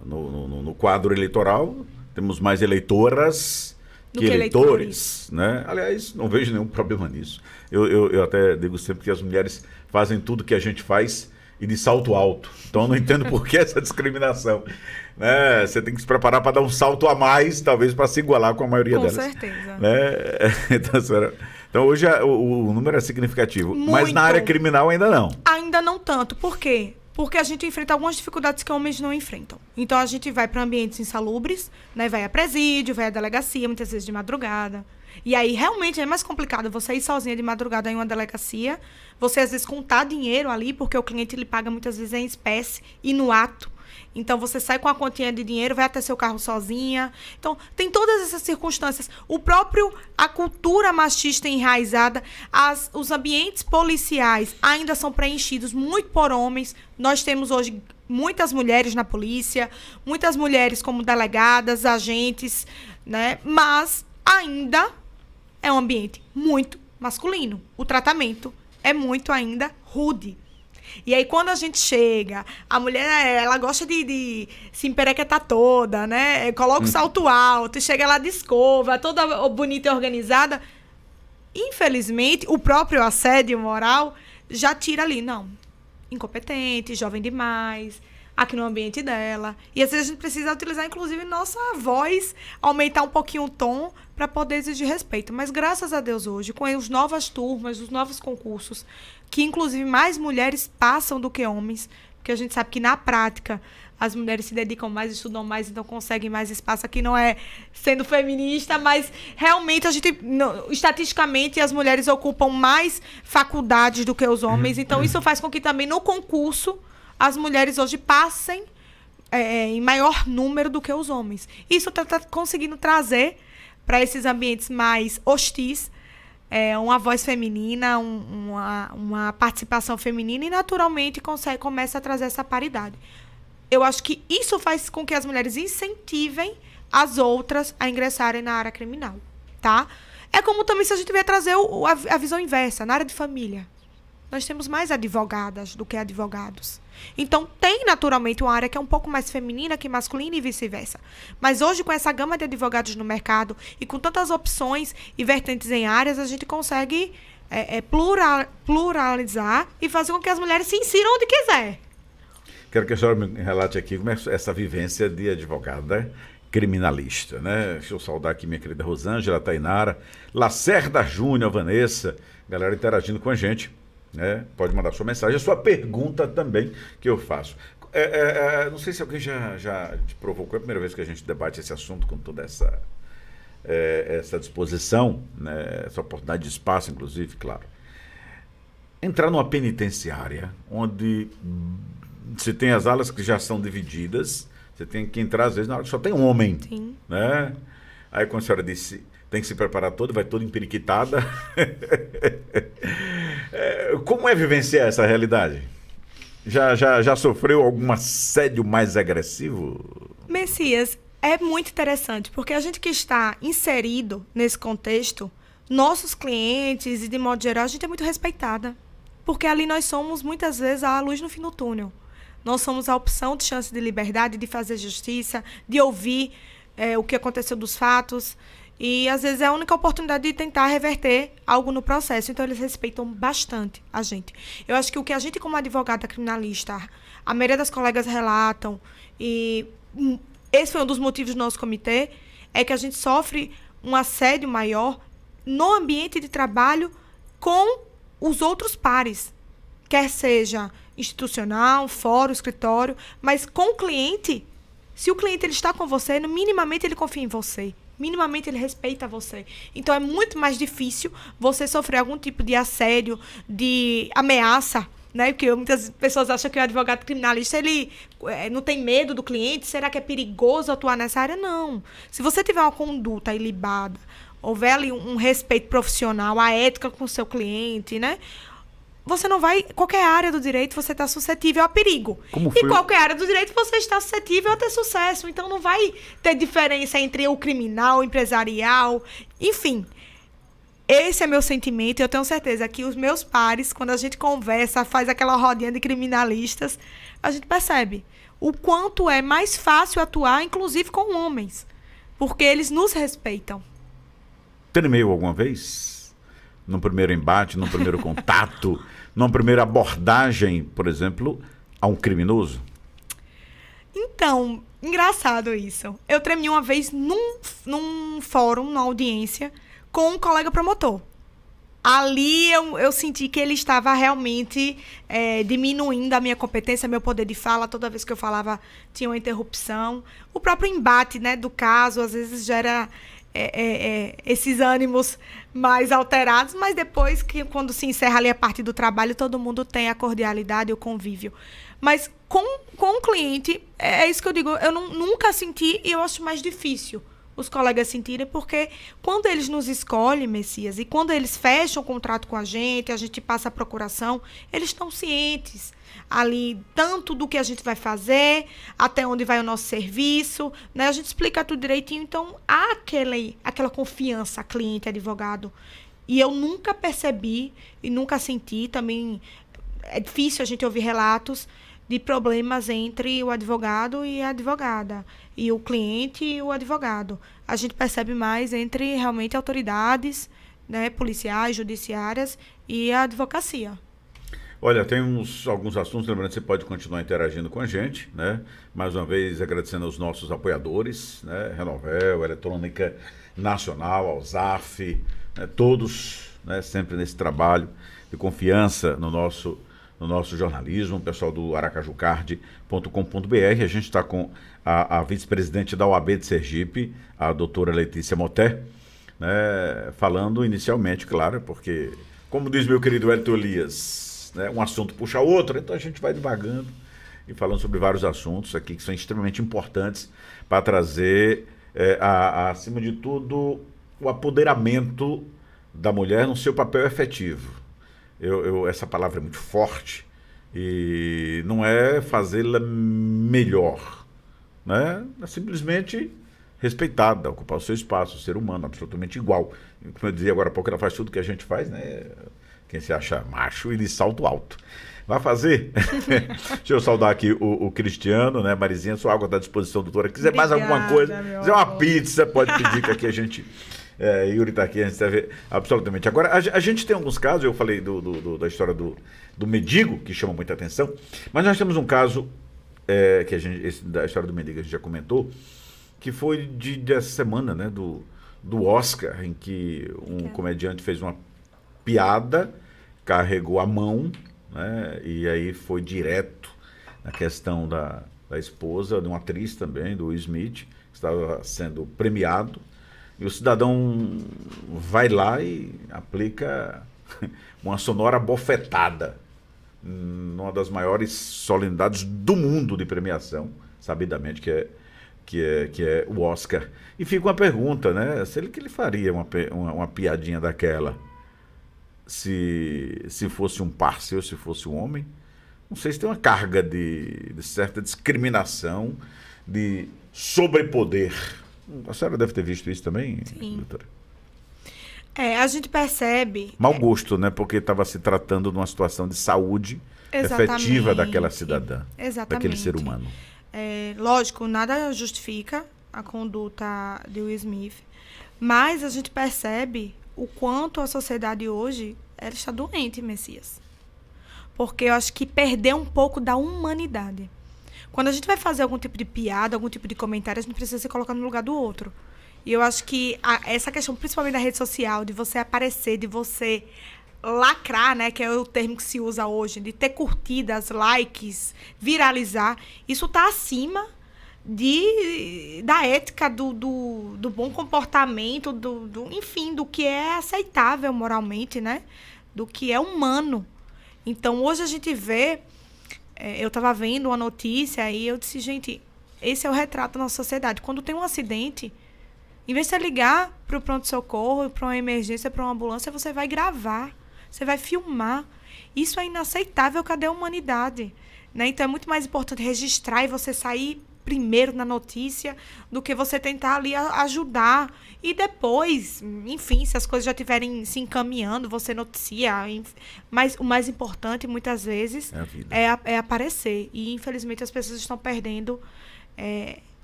no quadro eleitoral, temos mais eleitoras que eleitores, né? Aliás, não vejo nenhum problema nisso. Eu até digo sempre que as mulheres fazem tudo que a gente faz e de salto alto. Então, eu não entendo por que essa discriminação. Né? Você tem que se preparar para dar um salto a mais, talvez para se igualar com a maioria delas. Com certeza. Né? Então, hoje o número é significativo. Muito. Mas na área criminal ainda não. Ainda não tanto. Por quê? Porque a gente enfrenta algumas dificuldades que homens não enfrentam. Então, a gente vai para ambientes insalubres, né? Vai a presídio, vai à delegacia, muitas vezes de madrugada. E aí, realmente, é mais complicado você ir sozinha de madrugada em uma delegacia, você, às vezes, contar dinheiro ali, porque o cliente lhe paga, muitas vezes, em espécie e no ato. Então, você sai com a continha de dinheiro, vai até seu carro sozinha. Então, tem todas essas circunstâncias. A cultura machista enraizada, os ambientes policiais ainda são preenchidos muito por homens. Nós temos hoje muitas mulheres na polícia, muitas mulheres como delegadas, agentes, né? Mas ainda é um ambiente muito masculino. O tratamento é muito ainda rude. E aí, quando a gente chega, a mulher, ela gosta de se emperequetar toda, né? Coloca o salto alto, chega lá de escova, toda bonita e organizada. Infelizmente, o próprio assédio moral já tira ali, não, incompetente, jovem demais, aqui no ambiente dela. E às vezes a gente precisa utilizar, inclusive, nossa voz, aumentar um pouquinho o tom para poder exigir respeito. Mas, graças a Deus, hoje, com as novas turmas, os novos concursos, que, inclusive, mais mulheres passam do que homens, porque a gente sabe que, na prática, as mulheres se dedicam mais, estudam mais, então conseguem mais espaço. Aqui não é sendo feminista, mas realmente, estatisticamente, as mulheres ocupam mais faculdades do que os homens. Então, isso faz com que também, no concurso, as mulheres hoje passem em maior número do que os homens. Isso está conseguindo trazer para esses ambientes mais hostis uma voz feminina, uma participação feminina, e naturalmente começa a trazer essa paridade. Eu acho que isso faz com que as mulheres incentivem as outras a ingressarem na área criminal, tá? É como também se a gente vier trazer a visão inversa, na área de família. Nós temos mais advogadas do que advogados. Então, tem naturalmente uma área que é um pouco mais feminina que masculina e vice-versa. Mas hoje, com essa gama de advogados no mercado e com tantas opções e vertentes em áreas, a gente consegue pluralizar e fazer com que as mulheres se insiram onde quiser. Quero que a senhora me relate aqui como é essa vivência de advogada criminalista, né? Deixa eu saudar aqui minha querida Rosângela, Tainara, Lacerda Júnior, Vanessa, galera interagindo com a gente. Né? Pode mandar sua mensagem, a sua pergunta também que eu faço. Não sei se alguém já te provocou, é a primeira vez que a gente debate esse assunto com toda essa disposição, né? Essa oportunidade de espaço, inclusive, claro. Entrar numa penitenciária onde você tem as alas que já são divididas, você tem que entrar, às vezes, na hora que só tem um homem. Sim. Né? Aí, quando a senhora disse, tem que se preparar toda, vai toda emperiquitada. Como é vivenciar essa realidade? Já sofreu algum assédio mais agressivo? Messias, é muito interessante, porque a gente que está inserido nesse contexto, nossos clientes e, de modo geral, a gente é muito respeitada. Porque ali nós somos, muitas vezes, a luz no fim do túnel. Nós somos a opção de chance de liberdade, de fazer justiça, de ouvir o que aconteceu dos fatos. E, às vezes, é a única oportunidade de tentar reverter algo no processo. Então, eles respeitam bastante a gente. Eu acho que o que a gente, como advogada criminalista, a maioria das colegas relatam, e esse foi um dos motivos do nosso comitê, é que a gente sofre um assédio maior no ambiente de trabalho com os outros pares. Quer seja institucional, fórum, escritório, mas com o cliente, se o cliente ele está com você, minimamente ele confia em você. Minimamente ele respeita você. Então, é muito mais difícil você sofrer algum tipo de assédio, de ameaça, né? Porque muitas pessoas acham que o advogado criminalista, ele não tem medo do cliente. Será que é perigoso atuar nessa área? Não. Se você tiver uma conduta ilibada, houver ali um respeito profissional, a ética com o seu cliente, né? Você não vai... Qualquer área do direito, você está suscetível a perigo. E qualquer área do direito, você está suscetível a ter sucesso. Então, não vai ter diferença entre o criminal, o empresarial. Enfim, esse é meu sentimento. E eu tenho certeza que os meus pares, quando a gente conversa, faz aquela rodinha de criminalistas, a gente percebe o quanto é mais fácil atuar, inclusive com homens. Porque eles nos respeitam. Tremeu alguma vez? No primeiro embate, no primeiro contato, numa primeira abordagem, por exemplo, a um criminoso? Então, engraçado isso. Eu tremi uma vez num fórum, numa audiência, com um colega promotor. Ali eu senti que ele estava realmente diminuindo a minha competência, meu poder de fala. Toda vez que eu falava, tinha uma interrupção. O próprio embate, né, do caso, às vezes gera esses ânimos mais alterados, mas depois, quando se encerra ali a parte do trabalho, todo mundo tem a cordialidade e o convívio. Mas com o cliente, é isso que eu digo, eu nunca senti, e eu acho mais difícil os colegas sentirem, porque quando eles nos escolhem, Messias, e quando eles fecham o contrato com a gente passa a procuração, eles estão cientes ali, tanto do que a gente vai fazer, até onde vai o nosso serviço, né? A gente explica tudo direitinho, então há aquela confiança, cliente, advogado. E eu nunca percebi e nunca senti, também é difícil a gente ouvir relatos de problemas entre o advogado e a advogada, e o cliente e o advogado. A gente percebe mais entre realmente autoridades, né, policiais, judiciárias e a advocacia. Olha, tem alguns assuntos, lembrando que você pode continuar interagindo com a gente, né? Mais uma vez agradecendo aos nossos apoiadores, né? Renovel, Eletrônica Nacional, Alzaf, né? Todos, né? Sempre nesse trabalho de confiança no nosso jornalismo, o pessoal do aracajucard.com.br. A gente está com a vice-presidente da OAB de Sergipe, a doutora Letícia Moté, né? Falando inicialmente, claro, porque, como diz meu querido Hélio Elias, né, um assunto puxa outro, então a gente vai devagando e falando sobre vários assuntos aqui que são extremamente importantes para trazer, acima de tudo, o apoderamento da mulher no seu papel efetivo. Essa palavra é muito forte e não é fazê-la melhor, né? É simplesmente respeitada, ocupar o seu espaço, ser humano, absolutamente igual. Como eu dizia agora há pouco, ela faz tudo que a gente faz, né? Quem se acha macho e de salto alto. Vai fazer? Deixa eu saudar aqui o Cristiano, né? Marizinha, sua água está à disposição, doutora. Quiser Obrigada, mais alguma coisa, quiser uma amor. pizza, pode pedir que aqui a gente... Yuri está aqui, a gente deve... Absolutamente. Agora, a gente tem alguns casos, eu falei da história do mendigo, que chama muita atenção, mas nós temos um caso, da história do mendigo a gente já comentou, que foi dessa semana, né? Do Oscar, em que um comediante fez uma piada, carregou a mão, né, e aí foi direto na questão da esposa, de uma atriz também, do Will Smith, que estava sendo premiado, e o cidadão vai lá e aplica uma sonora bofetada numa das maiores solenidades do mundo de premiação, sabidamente, que é o Oscar. E fica uma pergunta, né, se ele faria uma piadinha daquela se fosse um parceiro, se fosse um homem. Não sei se tem uma carga de certa discriminação, de sobrepoder. A senhora deve ter visto isso também, Sim. doutora? A gente percebe... Mau gosto, né? Porque estava se tratando de uma situação de saúde efetiva daquela cidadã, Exatamente. daquele ser humano. Lógico, nada justifica a conduta de Will Smith, mas a gente percebe o quanto a sociedade hoje ela está doente, Messias. Porque eu acho que perdeu um pouco da humanidade. Quando a gente vai fazer algum tipo de piada, algum tipo de comentário, a gente precisa se colocar no lugar do outro. E eu acho que essa questão, principalmente da rede social, de você aparecer, de você lacrar, né, que é o termo que se usa hoje, de ter curtidas, likes, viralizar, isso está acima da ética, do bom comportamento, enfim, do que é aceitável moralmente, né? Do que é humano. Então, hoje a gente vê, eu estava vendo uma notícia e eu disse, gente, esse é o retrato da nossa sociedade. Quando tem um acidente, em vez de você ligar para o pronto-socorro, para uma emergência, para uma ambulância, você vai gravar, você vai filmar. Isso é inaceitável, cadê a humanidade? Né? Então, é muito mais importante registrar e você sair primeiro na notícia do que você tentar ali ajudar. E depois, enfim, se as coisas já estiverem se encaminhando, você noticia. Mas o mais importante, muitas vezes, é aparecer. E, infelizmente, as pessoas estão perdendo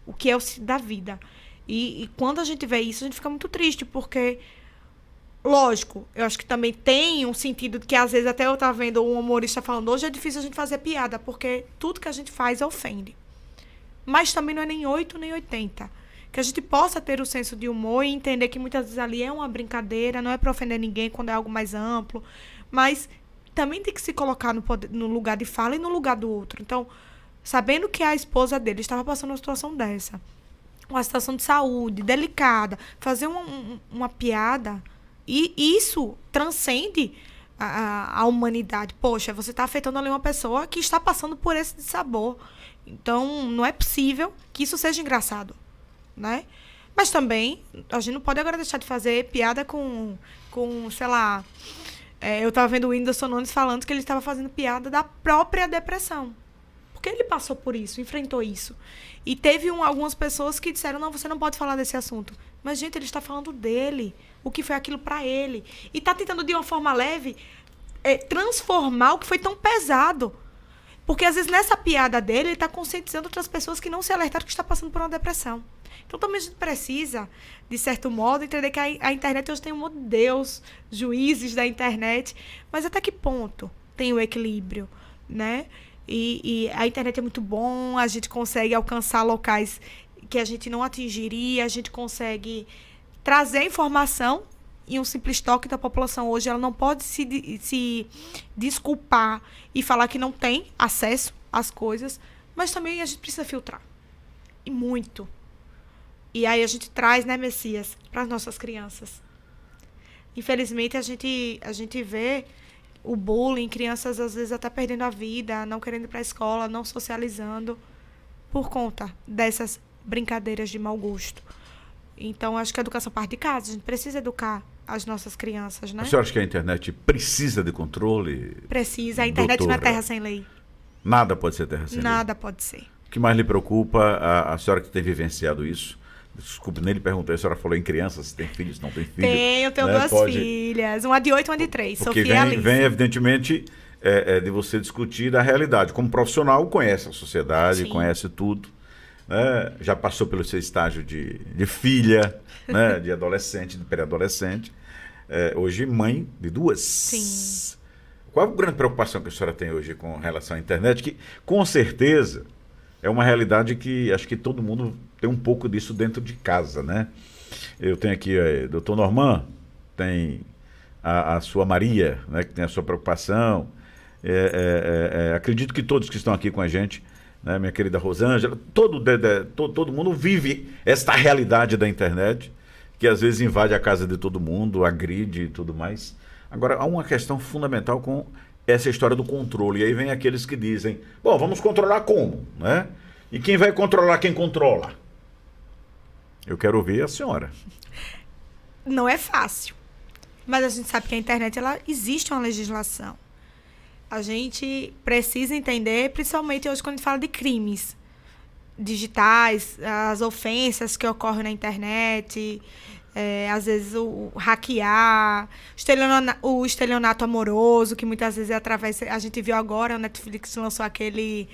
o que é o da vida. E quando a gente vê isso, a gente fica muito triste, porque, lógico, eu acho que também tem um sentido que, às vezes, até eu estava vendo um humorista falando, hoje é difícil a gente fazer piada, porque tudo que a gente faz ofende. Mas também não é nem 8 nem 80. Que a gente possa ter o senso de humor e entender que muitas vezes ali é uma brincadeira, não é para ofender ninguém quando é algo mais amplo, mas também tem que se colocar no lugar de fala e no lugar do outro. Então, sabendo que a esposa dele estava passando uma situação dessa, uma situação de saúde delicada, fazer uma piada, e isso transcende a humanidade. Poxa, você está afetando ali uma pessoa que está passando por esse dissabor. Então, não é possível que isso seja engraçado, né? Mas também, a gente não pode agora deixar de fazer piada com sei lá... eu estava vendo o Whindersson Nunes falando que ele estava fazendo piada da própria depressão. Porque ele passou por isso, enfrentou isso. E teve algumas pessoas que disseram, não, você não pode falar desse assunto. Mas, gente, ele está falando dele. O que foi aquilo para ele. E está tentando, de uma forma leve, transformar o que foi tão pesado. Porque, às vezes, nessa piada dele, ele está conscientizando outras pessoas que não se alertaram que está passando por uma depressão. Então, também a gente precisa, de certo modo, entender que a internet hoje tem um monte de Deus, juízes da internet. Mas até que ponto tem o equilíbrio, né? E a internet é muito bom, a gente consegue alcançar locais que a gente não atingiria, a gente consegue trazer informação. E um simples toque da população hoje, ela não pode se desculpar e falar que não tem acesso às coisas, mas também a gente precisa filtrar. E muito. E aí a gente traz, né, Messias, para as nossas crianças. Infelizmente, a gente vê o bullying, crianças às vezes até perdendo a vida, não querendo ir para a escola, não socializando, por conta dessas brincadeiras de mau gosto. Então, acho que a educação parte de casa. A gente precisa educar as nossas crianças, né? A senhora acha que a internet precisa de controle? Precisa. A internet não é terra sem lei. Nada pode ser terra sem lei? Nada pode ser. O que mais lhe preocupa, a senhora que tem vivenciado isso? Desculpe, nem lhe perguntei, a senhora falou em crianças, tem filhos, não tem filhos? Eu tenho duas filhas. Uma de 8 e uma de 3. Porque Sofia e Alice. vem evidentemente, de você discutir da realidade. Como profissional, conhece a sociedade, Sim. conhece tudo. Né? Já passou pelo seu estágio de filha, né? De adolescente, de pré-adolescente. Hoje, mãe de 2. Sim. Qual a grande preocupação que a senhora tem hoje com relação à internet? Que, com certeza, é uma realidade que acho que todo mundo tem um pouco disso dentro de casa, né? Eu tenho aqui o doutor Norman, tem a sua Maria, né, que tem a sua preocupação. Acredito que todos que estão aqui com a gente, né, minha querida Rosângela, todo mundo vive esta realidade da internet, que às vezes invade a casa de todo mundo, agride e tudo mais. Agora, há uma questão fundamental com essa história do controle. E aí vem aqueles que dizem, bom, vamos controlar como, né? E quem vai controlar quem controla? Eu quero ouvir a senhora. Não é fácil. Mas a gente sabe que a internet, existe uma legislação. A gente precisa entender, principalmente hoje quando a gente fala de crimes digitais, as ofensas que ocorrem na internet, às vezes o hackear, o estelionato amoroso, que muitas vezes é através... A gente viu agora, a Netflix lançou aquele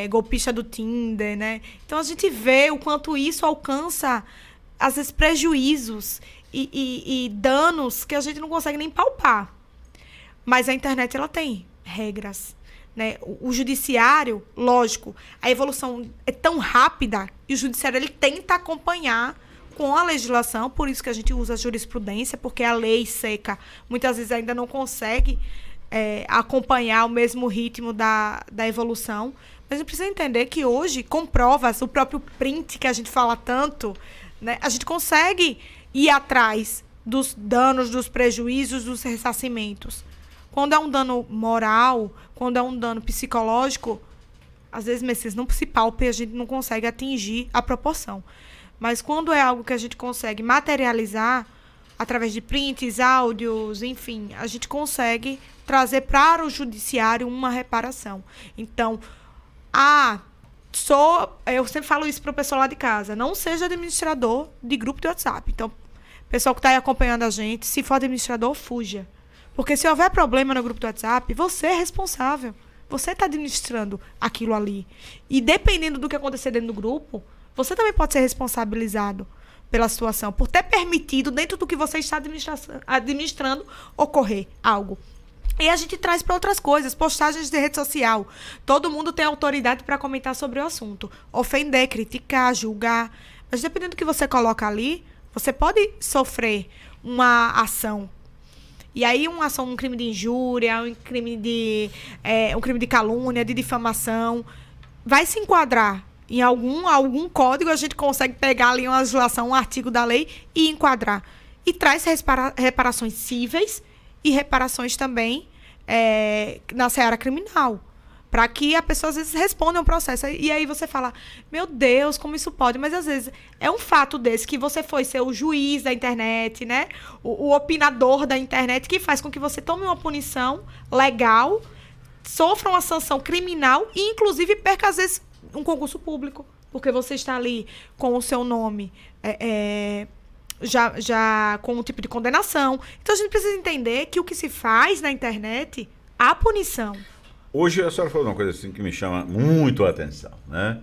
golpista do Tinder, né? Então, a gente vê o quanto isso alcança, às vezes, prejuízos e danos que a gente não consegue nem palpar. Mas a internet, ela tem regras, né? O judiciário, lógico, a evolução é tão rápida e o judiciário ele tenta acompanhar com a legislação, por isso que a gente usa a jurisprudência, porque a lei seca muitas vezes ainda não consegue acompanhar o mesmo ritmo da evolução. Mas a gente precisa entender que hoje, com provas, o próprio print que a gente fala tanto, né, a gente consegue ir atrás dos danos, dos prejuízos, dos ressarcimentos. Quando é um dano moral, quando é um dano psicológico, às vezes, Messias, não se palpa e a gente não consegue atingir a proporção. Mas quando é algo que a gente consegue materializar, através de prints, áudios, enfim, a gente consegue trazer para o judiciário uma reparação. Então, eu sempre falo isso para o pessoal lá de casa, não seja administrador de grupo de WhatsApp. Então, pessoal que está aí acompanhando a gente, se for administrador, fuja. Porque se houver problema no grupo do WhatsApp, você é responsável. Você está administrando aquilo ali. E dependendo do que acontecer dentro do grupo, você também pode ser responsabilizado pela situação, por ter permitido, dentro do que você está administrando, ocorrer algo. E a gente traz para outras coisas, postagens de rede social. Todo mundo tem autoridade para comentar sobre o assunto. Ofender, criticar, julgar. Mas dependendo do que você coloca ali, você pode sofrer uma ação. E aí, um crime de injúria, um crime de calúnia, de difamação, vai se enquadrar em algum código, a gente consegue pegar ali uma legislação, um artigo da lei e enquadrar. E traz reparações cíveis e reparações também na seara criminal. Para que a pessoa, às vezes, responda ao processo. E aí você fala, meu Deus, como isso pode? Mas, às vezes, é um fato desse, que você foi ser o juiz da internet, né? O opinador da internet, que faz com que você tome uma punição legal, sofra uma sanção criminal e, inclusive, perca, às vezes, um concurso público. Porque você está ali com o seu nome já com um tipo de condenação. Então, a gente precisa entender que o que se faz na internet, há punição. Hoje a senhora falou uma coisa assim que me chama muito a atenção, né?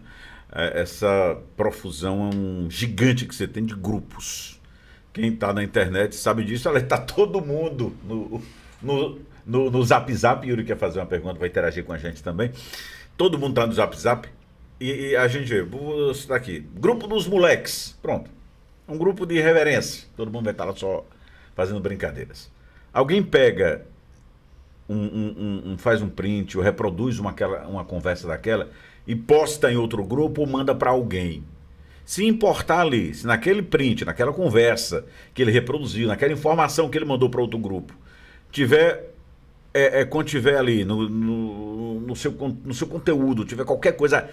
Essa profusão é um gigante que você tem de grupos. Quem está na internet sabe disso, está todo mundo no Zap Zap. Yuri quer fazer uma pergunta, vai interagir com a gente também. Todo mundo está no Zap Zap e a gente vou citar aqui, grupo dos moleques, pronto. Um grupo de irreverência, todo mundo vai estar lá só fazendo brincadeiras. Alguém pega... faz um print ou reproduz uma conversa daquela e posta em outro grupo ou manda para alguém. Se importar ali, se naquele print, naquela conversa que ele reproduziu, naquela informação que ele mandou para outro grupo, contiver ali no seu conteúdo, tiver qualquer coisa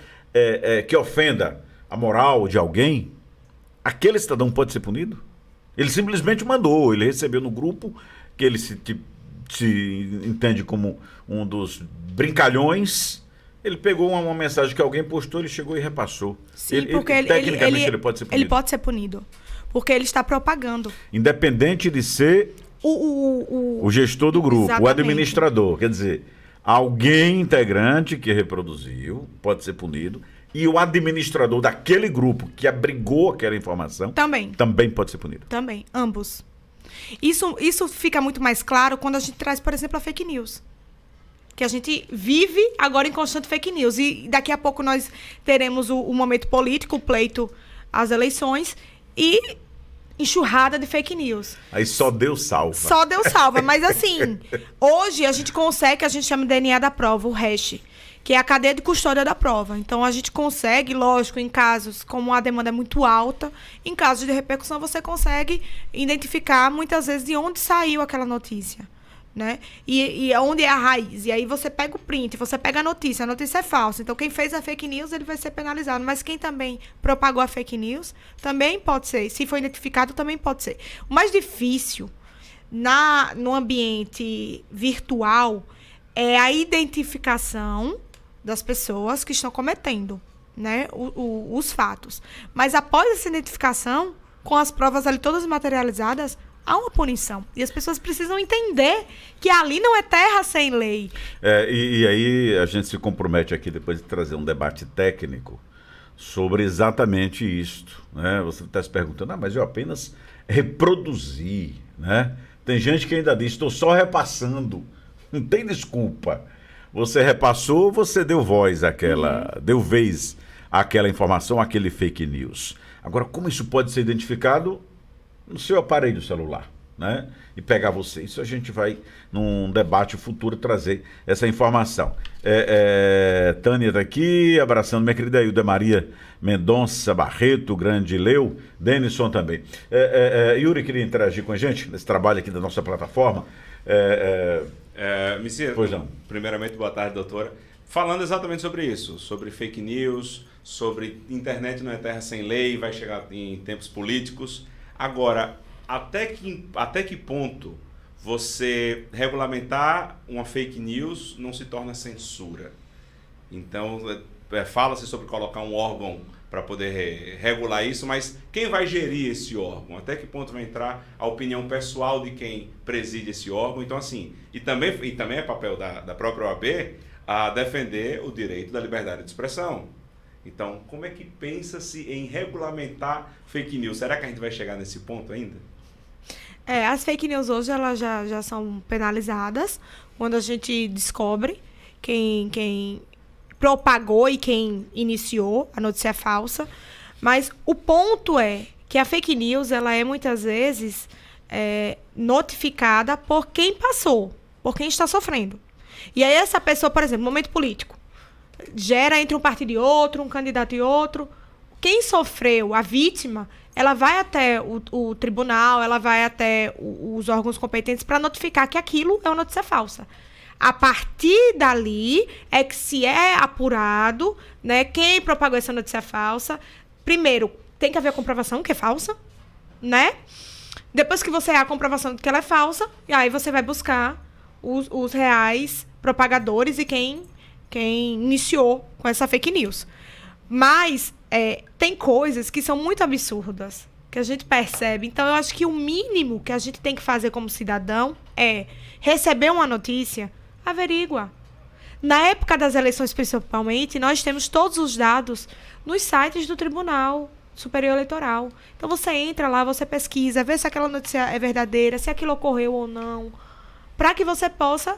que ofenda a moral de alguém, aquele cidadão pode ser punido? Ele simplesmente mandou, ele recebeu no grupo que ele se entende como um dos brincalhões, ele pegou uma mensagem que alguém postou, ele chegou e repassou. Sim, porque tecnicamente ele pode ser punido. Ele pode ser punido, porque ele está propagando. Independente de ser o gestor do grupo, exatamente, o administrador. Quer dizer, alguém integrante que reproduziu pode ser punido e o administrador daquele grupo que abrigou aquela informação também pode ser punido. Também, ambos. Isso fica muito mais claro quando a gente traz, por exemplo, a fake news. Que a gente vive agora em constante fake news. E daqui a pouco nós teremos o momento político, o pleito, as eleições e enxurrada de fake news. Aí só Deus salva. Só Deus salva. Mas assim, hoje a gente consegue, a gente chama de DNA da prova, o hash, que é a cadeia de custódia da prova. Então, a gente consegue, lógico, em casos como a demanda é muito alta, em casos de repercussão, você consegue identificar, muitas vezes, de onde saiu aquela notícia, né? E onde é a raiz. E aí, você pega o print, você pega a notícia é falsa. Então, quem fez a fake news, ele vai ser penalizado. Mas quem também propagou a fake news, também pode ser. Se for identificado, também pode ser. O mais difícil no ambiente virtual é a identificação das pessoas que estão cometendo, né, os fatos. Mas após essa identificação, com as provas ali todas materializadas, há uma punição. E as pessoas precisam entender que ali não é terra sem lei. E aí a gente se compromete aqui depois de trazer um debate técnico sobre exatamente isto, né? Você está se perguntando, mas eu apenas reproduzi, né? Tem gente que ainda diz, estou só repassando. Não tem desculpa. Você repassou, você deu voz àquela, deu vez àquela informação, àquele fake news. Agora, como isso pode ser identificado no seu aparelho celular, né? E pegar você. Isso a gente vai, num debate futuro, trazer essa informação. Tânia está aqui, abraçando minha querida Hilda Maria Mendonça Barreto, grande Leu, Denison também. Yuri queria interagir com a gente nesse trabalho aqui da nossa plataforma. Messias, Pois não. Primeiramente, boa tarde, doutora. Falando exatamente sobre isso, sobre fake news, sobre internet não é terra sem lei, vai chegar em tempos políticos. Agora, até que ponto você regulamentar uma fake news não se torna censura? Então, fala-se sobre colocar um órgão para poder regular isso, mas quem vai gerir esse órgão? Até que ponto vai entrar a opinião pessoal de quem preside esse órgão? Então, assim, e também é papel da própria OAB a defender o direito da liberdade de expressão. Então, como é que pensa-se em regulamentar fake news? Será que a gente vai chegar nesse ponto ainda? As fake news hoje elas já são penalizadas quando a gente descobre quem propagou e quem iniciou a notícia falsa. Mas o ponto é que a fake news ela é muitas vezes notificada por quem passou, por quem está sofrendo. E aí essa pessoa, por exemplo, momento político, gera entre um partido e outro, um candidato e outro. Quem sofreu, a vítima, ela vai até o tribunal, ela vai até os órgãos competentes para notificar que aquilo é uma notícia falsa. A partir dali é que se é apurado, né, quem propagou essa notícia falsa. Primeiro, tem que haver a comprovação que é falsa, né? Depois que você há a comprovação de que ela é falsa, e aí você vai buscar os reais propagadores e quem iniciou com essa fake news. Mas tem coisas que são muito absurdas, que a gente percebe. Então, eu acho que o mínimo que a gente tem que fazer como cidadão é receber uma notícia, averigua. Na época das eleições, principalmente, nós temos todos os dados nos sites do Tribunal Superior Eleitoral. Então, você entra lá, você pesquisa, vê se aquela notícia é verdadeira, se aquilo ocorreu ou não, para que você possa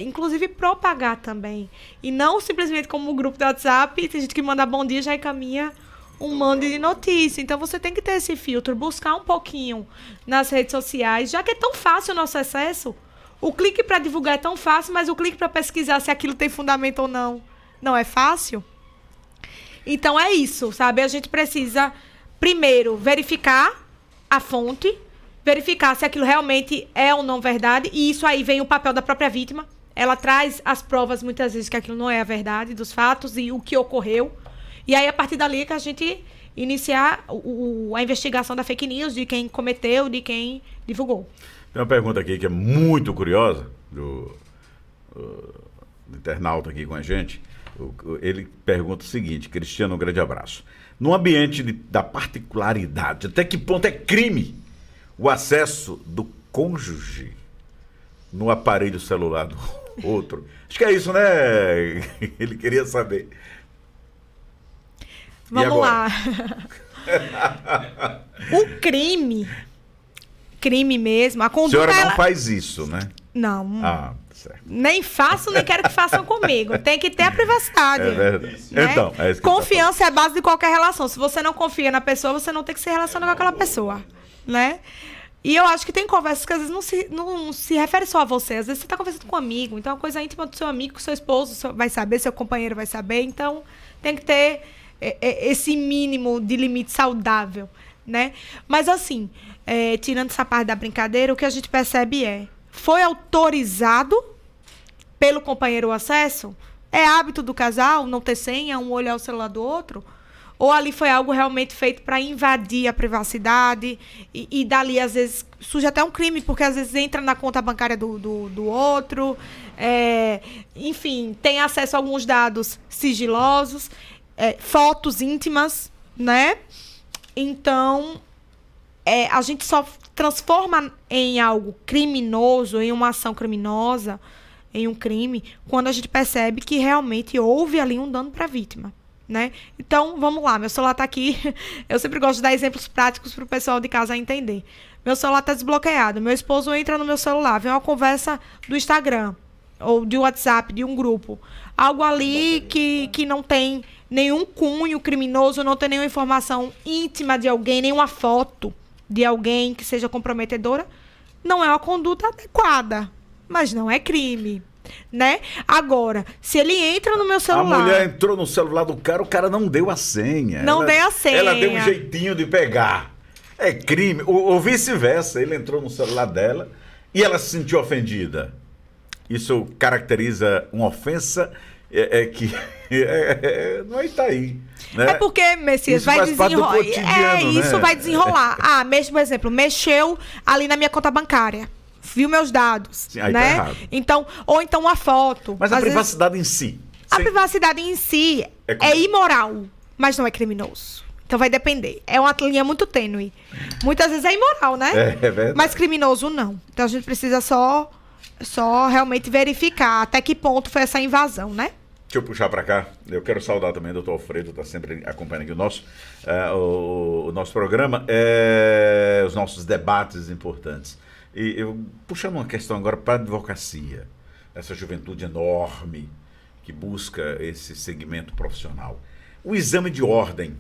inclusive propagar também. E não simplesmente como o grupo do WhatsApp, tem gente que manda bom dia já encaminha um mando de notícia. Então você tem que ter esse filtro, buscar um pouquinho nas redes sociais, já que é tão fácil o nosso acesso. O clique para divulgar é tão fácil, mas o clique para pesquisar se aquilo tem fundamento ou não é fácil. Então é isso, sabe? A gente precisa, primeiro, verificar a fonte, verificar se aquilo realmente é ou não verdade, e isso aí vem o papel da própria vítima. Ela traz as provas, muitas vezes, que aquilo não é a verdade, dos fatos e o que ocorreu. E aí, a partir dali, que a gente iniciar a investigação da fake news, de quem cometeu, de quem divulgou. Tem uma pergunta aqui que é muito curiosa, do internauta aqui com a gente. Ele pergunta o seguinte, Cristiano, um grande abraço. No ambiente da particularidade, até que ponto é crime o acesso do cônjuge no aparelho celular do outro? Acho que é isso, né? Ele queria saber. Vamos lá. O crime mesmo, a conduta... A senhora não faz isso, né? Não. Ah, certo. Nem faço, nem quero que façam comigo. Tem que ter a privacidade. É verdade. Né? Então, é isso que confiança é a base de qualquer relação. Se você não confia na pessoa, você não tem que se relacionar com aquela pessoa. Né? E eu acho que tem conversas que às vezes não se refere só a você. Às vezes você está conversando com um amigo. Então, é uma coisa íntima do seu amigo, seu esposo vai saber, seu companheiro vai saber. Então, tem que ter esse mínimo de limite saudável, né? Mas, assim, tirando essa parte da brincadeira, o que a gente percebe foi autorizado pelo companheiro o acesso? É hábito do casal não ter senha, um olhar o celular do outro? Ou ali foi algo realmente feito para invadir a privacidade e dali, às vezes, surge até um crime, porque às vezes entra na conta bancária do outro, enfim, tem acesso a alguns dados sigilosos, fotos íntimas, né? Então, a gente só transforma em algo criminoso, em uma ação criminosa, em um crime, quando a gente percebe que realmente houve ali um dano para a vítima, né? Então, vamos lá, meu celular está aqui. Eu sempre gosto de dar exemplos práticos para o pessoal de casa entender. Meu celular está desbloqueado, meu esposo entra no meu celular, vê uma conversa do Instagram, ou de WhatsApp, de um grupo. Algo ali que não tem nenhum cunho criminoso, não tem nenhuma informação íntima de alguém, nenhuma foto de alguém que seja comprometedora, não é uma conduta adequada. Mas não é crime, né? Agora, se ele entra no meu celular... A mulher entrou no celular do cara, o cara não deu a senha. Não deu a senha. Ela deu um jeitinho de pegar. É crime. Ou vice-versa. Ele entrou no celular dela e ela se sentiu ofendida. Isso caracteriza uma ofensa que não está aí. Né? É porque, Messias, isso vai desenrolar. Isso vai desenrolar. Mesmo, por exemplo, mexeu ali na minha conta bancária. Viu meus dados, sim, aí né? tá errado. Então, ou então uma foto. Mas a privacidade em si. A privacidade em si é imoral, mas não é criminoso. Então vai depender. É uma linha muito tênue. Muitas vezes é imoral, né? É verdade. Mas criminoso não. Então a gente precisa só realmente verificar até que ponto foi essa invasão, né? Deixa eu puxar para cá. Eu quero saudar também o doutor Alfredo, está sempre acompanhando aqui o nosso programa, os nossos debates importantes. E eu puxando uma questão agora para a advocacia, essa juventude enorme que busca esse segmento profissional. O exame de ordem,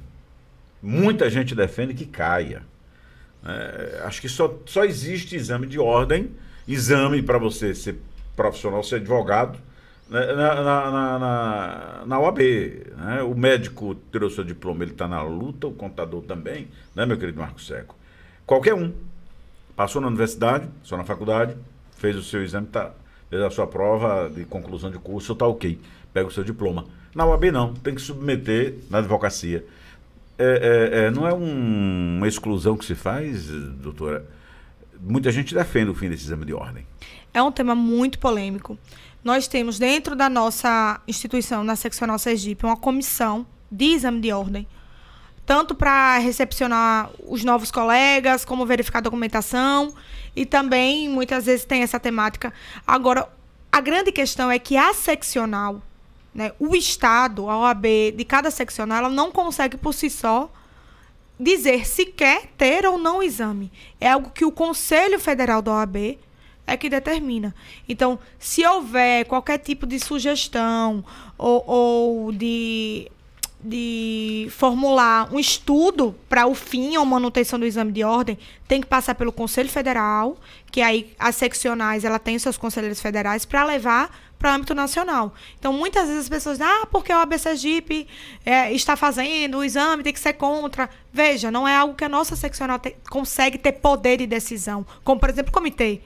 muita gente defende que caia. Acho que só existe exame de ordem, exame para você ser profissional, ser advogado, na OAB. Né? O médico tirou seu diploma, ele está na luta, o contador também, né, meu querido Marco Seco? Qualquer um. Passou na universidade, passou na faculdade, fez o seu exame, fez a sua prova de conclusão de curso, está ok, pega o seu diploma. Na OAB não, tem que submeter na advocacia. Não é uma exclusão que se faz, doutora? Muita gente defende o fim desse exame de ordem. É um tema muito polêmico. Nós temos dentro da nossa instituição, na Seccional Sergipe, uma comissão de exame de ordem, tanto para recepcionar os novos colegas, como verificar a documentação, e também, muitas vezes, tem essa temática. Agora, a grande questão é que a seccional, né, o Estado, a OAB de cada seccional, ela não consegue, por si só, dizer se quer ter ou não o exame. É algo que o Conselho Federal da OAB é que determina. Então, se houver qualquer tipo de sugestão ou de formular um estudo para o fim ou manutenção do exame de ordem, tem que passar pelo Conselho Federal, que aí as seccionais ela tem seus conselheiros federais para levar para o âmbito nacional. Então, muitas vezes as pessoas dizem, porque o OAB Sergipe está fazendo o exame, tem que ser contra. Veja, não é algo que a nossa seccional consegue ter poder de decisão, como, por exemplo, o comitê.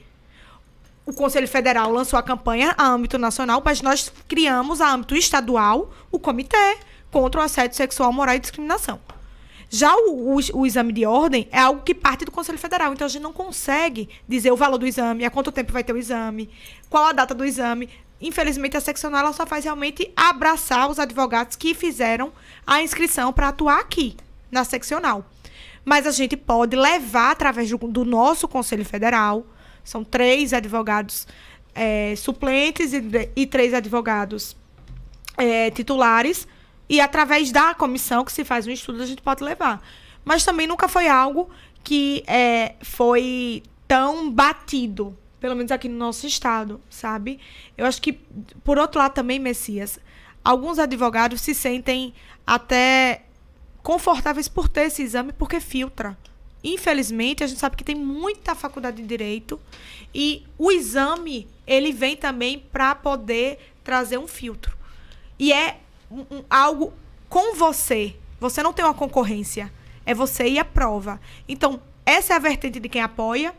O Conselho Federal lançou a campanha a âmbito nacional, mas nós criamos a âmbito estadual o comitê contra o assédio sexual, moral e discriminação. Já o exame de ordem é algo que parte do Conselho Federal. Então, a gente não consegue dizer o valor do exame, há quanto tempo vai ter o exame, qual a data do exame. Infelizmente, a seccional ela só faz realmente abraçar os advogados que fizeram a inscrição para atuar aqui, na seccional. Mas a gente pode levar, através do nosso Conselho Federal, são 3 advogados suplentes e 3 advogados titulares, e através da comissão que se faz um estudo, a gente pode levar. Mas também nunca foi algo que foi tão batido, pelo menos aqui no nosso estado, sabe? Eu acho que, por outro lado também, Messias, alguns advogados se sentem até confortáveis por ter esse exame, porque filtra. Infelizmente, a gente sabe que tem muita faculdade de direito e o exame, ele vem também para poder trazer um filtro. E algo com você. Você não tem uma concorrência. É você e a prova. Então, essa é a vertente de quem apoia.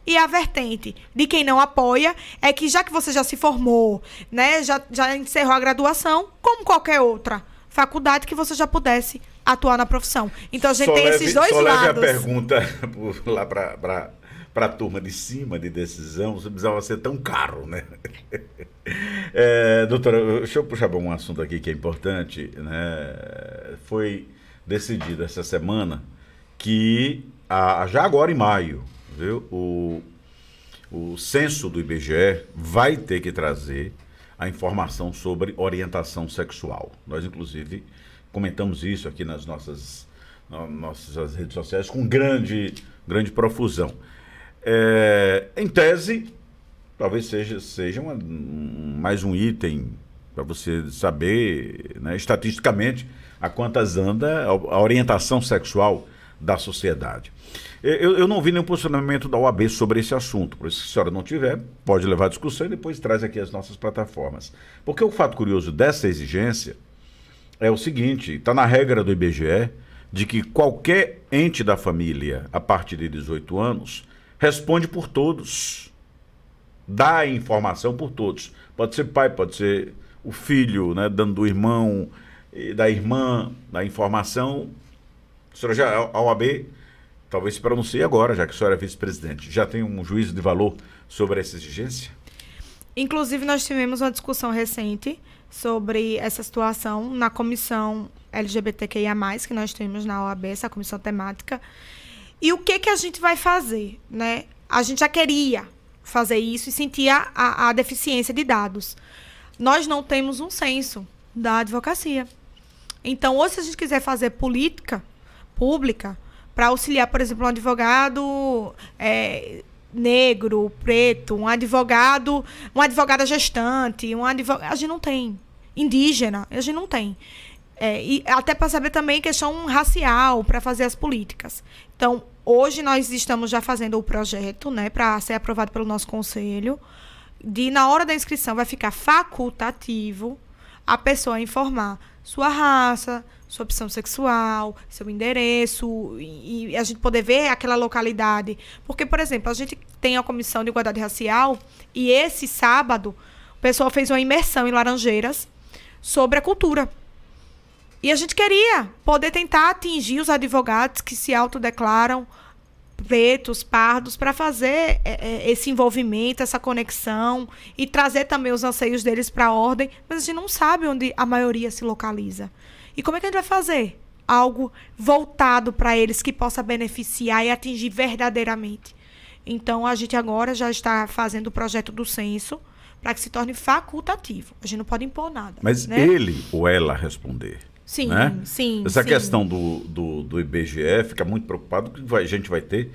E a vertente de quem não apoia é que, já que você já se formou, né, já encerrou a graduação, como qualquer outra faculdade, que você já pudesse atuar na profissão. Então, a gente tem esses dois lados. Só leve a pergunta lá para a turma de cima de decisão, você precisava ser tão caro, né? Doutora, deixa eu puxar um assunto aqui que é importante, né? Foi decidido essa semana que já agora em maio, viu? O censo do IBGE vai ter que trazer a informação sobre orientação sexual. Nós, inclusive, comentamos isso aqui nas nossas redes sociais com grande profusão. Em tese, talvez seja mais um item para você saber, né, estatisticamente, a quantas anda a orientação sexual da sociedade. Eu não vi nenhum posicionamento da OAB sobre esse assunto, por isso, se a senhora não tiver, pode levar a discussão e depois traz aqui as nossas plataformas. Porque o fato curioso dessa exigência é o seguinte, está na regra do IBGE, de que qualquer ente da família, a partir de 18 anos, responde por todos, dá informação por todos. Pode ser pai, pode ser o filho, né, dando do irmão, da irmã, da informação. A senhora a OAB talvez se pronuncie agora, já que a senhora é vice-presidente. Já tem um juízo de valor sobre essa exigência? Inclusive, nós tivemos uma discussão recente sobre essa situação na comissão LGBTQIA+, que nós temos na OAB, essa comissão temática. E o que a gente vai fazer, né? A gente já queria fazer isso e sentia a deficiência de dados. Nós não temos um censo da advocacia. Então, ou se a gente quiser fazer política pública para auxiliar, por exemplo, um advogado negro, preto, uma advogada gestante, a gente não tem. Indígena, a gente não tem. E até para saber também questão racial, para fazer as políticas. Então, hoje nós estamos já fazendo o projeto, né, para ser aprovado pelo nosso conselho, na hora da inscrição vai ficar facultativo a pessoa informar sua raça, sua opção sexual, seu endereço, e a gente poder ver aquela localidade. Porque, por exemplo, a gente tem a Comissão de Igualdade Racial e esse sábado o pessoal fez uma imersão em Laranjeiras sobre a cultura. E a gente queria poder tentar atingir os advogados que se autodeclaram pretos, pardos, para fazer esse envolvimento, essa conexão e trazer também os anseios deles para a ordem, mas a gente não sabe onde a maioria se localiza. E como é que a gente vai fazer algo voltado para eles que possa beneficiar e atingir verdadeiramente? Então, a gente agora já está fazendo o projeto do censo para que se torne facultativo. A gente não pode impor nada. Mas né? ele ou ela responder. Sim, né? sim. Essa sim. questão do IBGE fica muito preocupado que a gente vai ter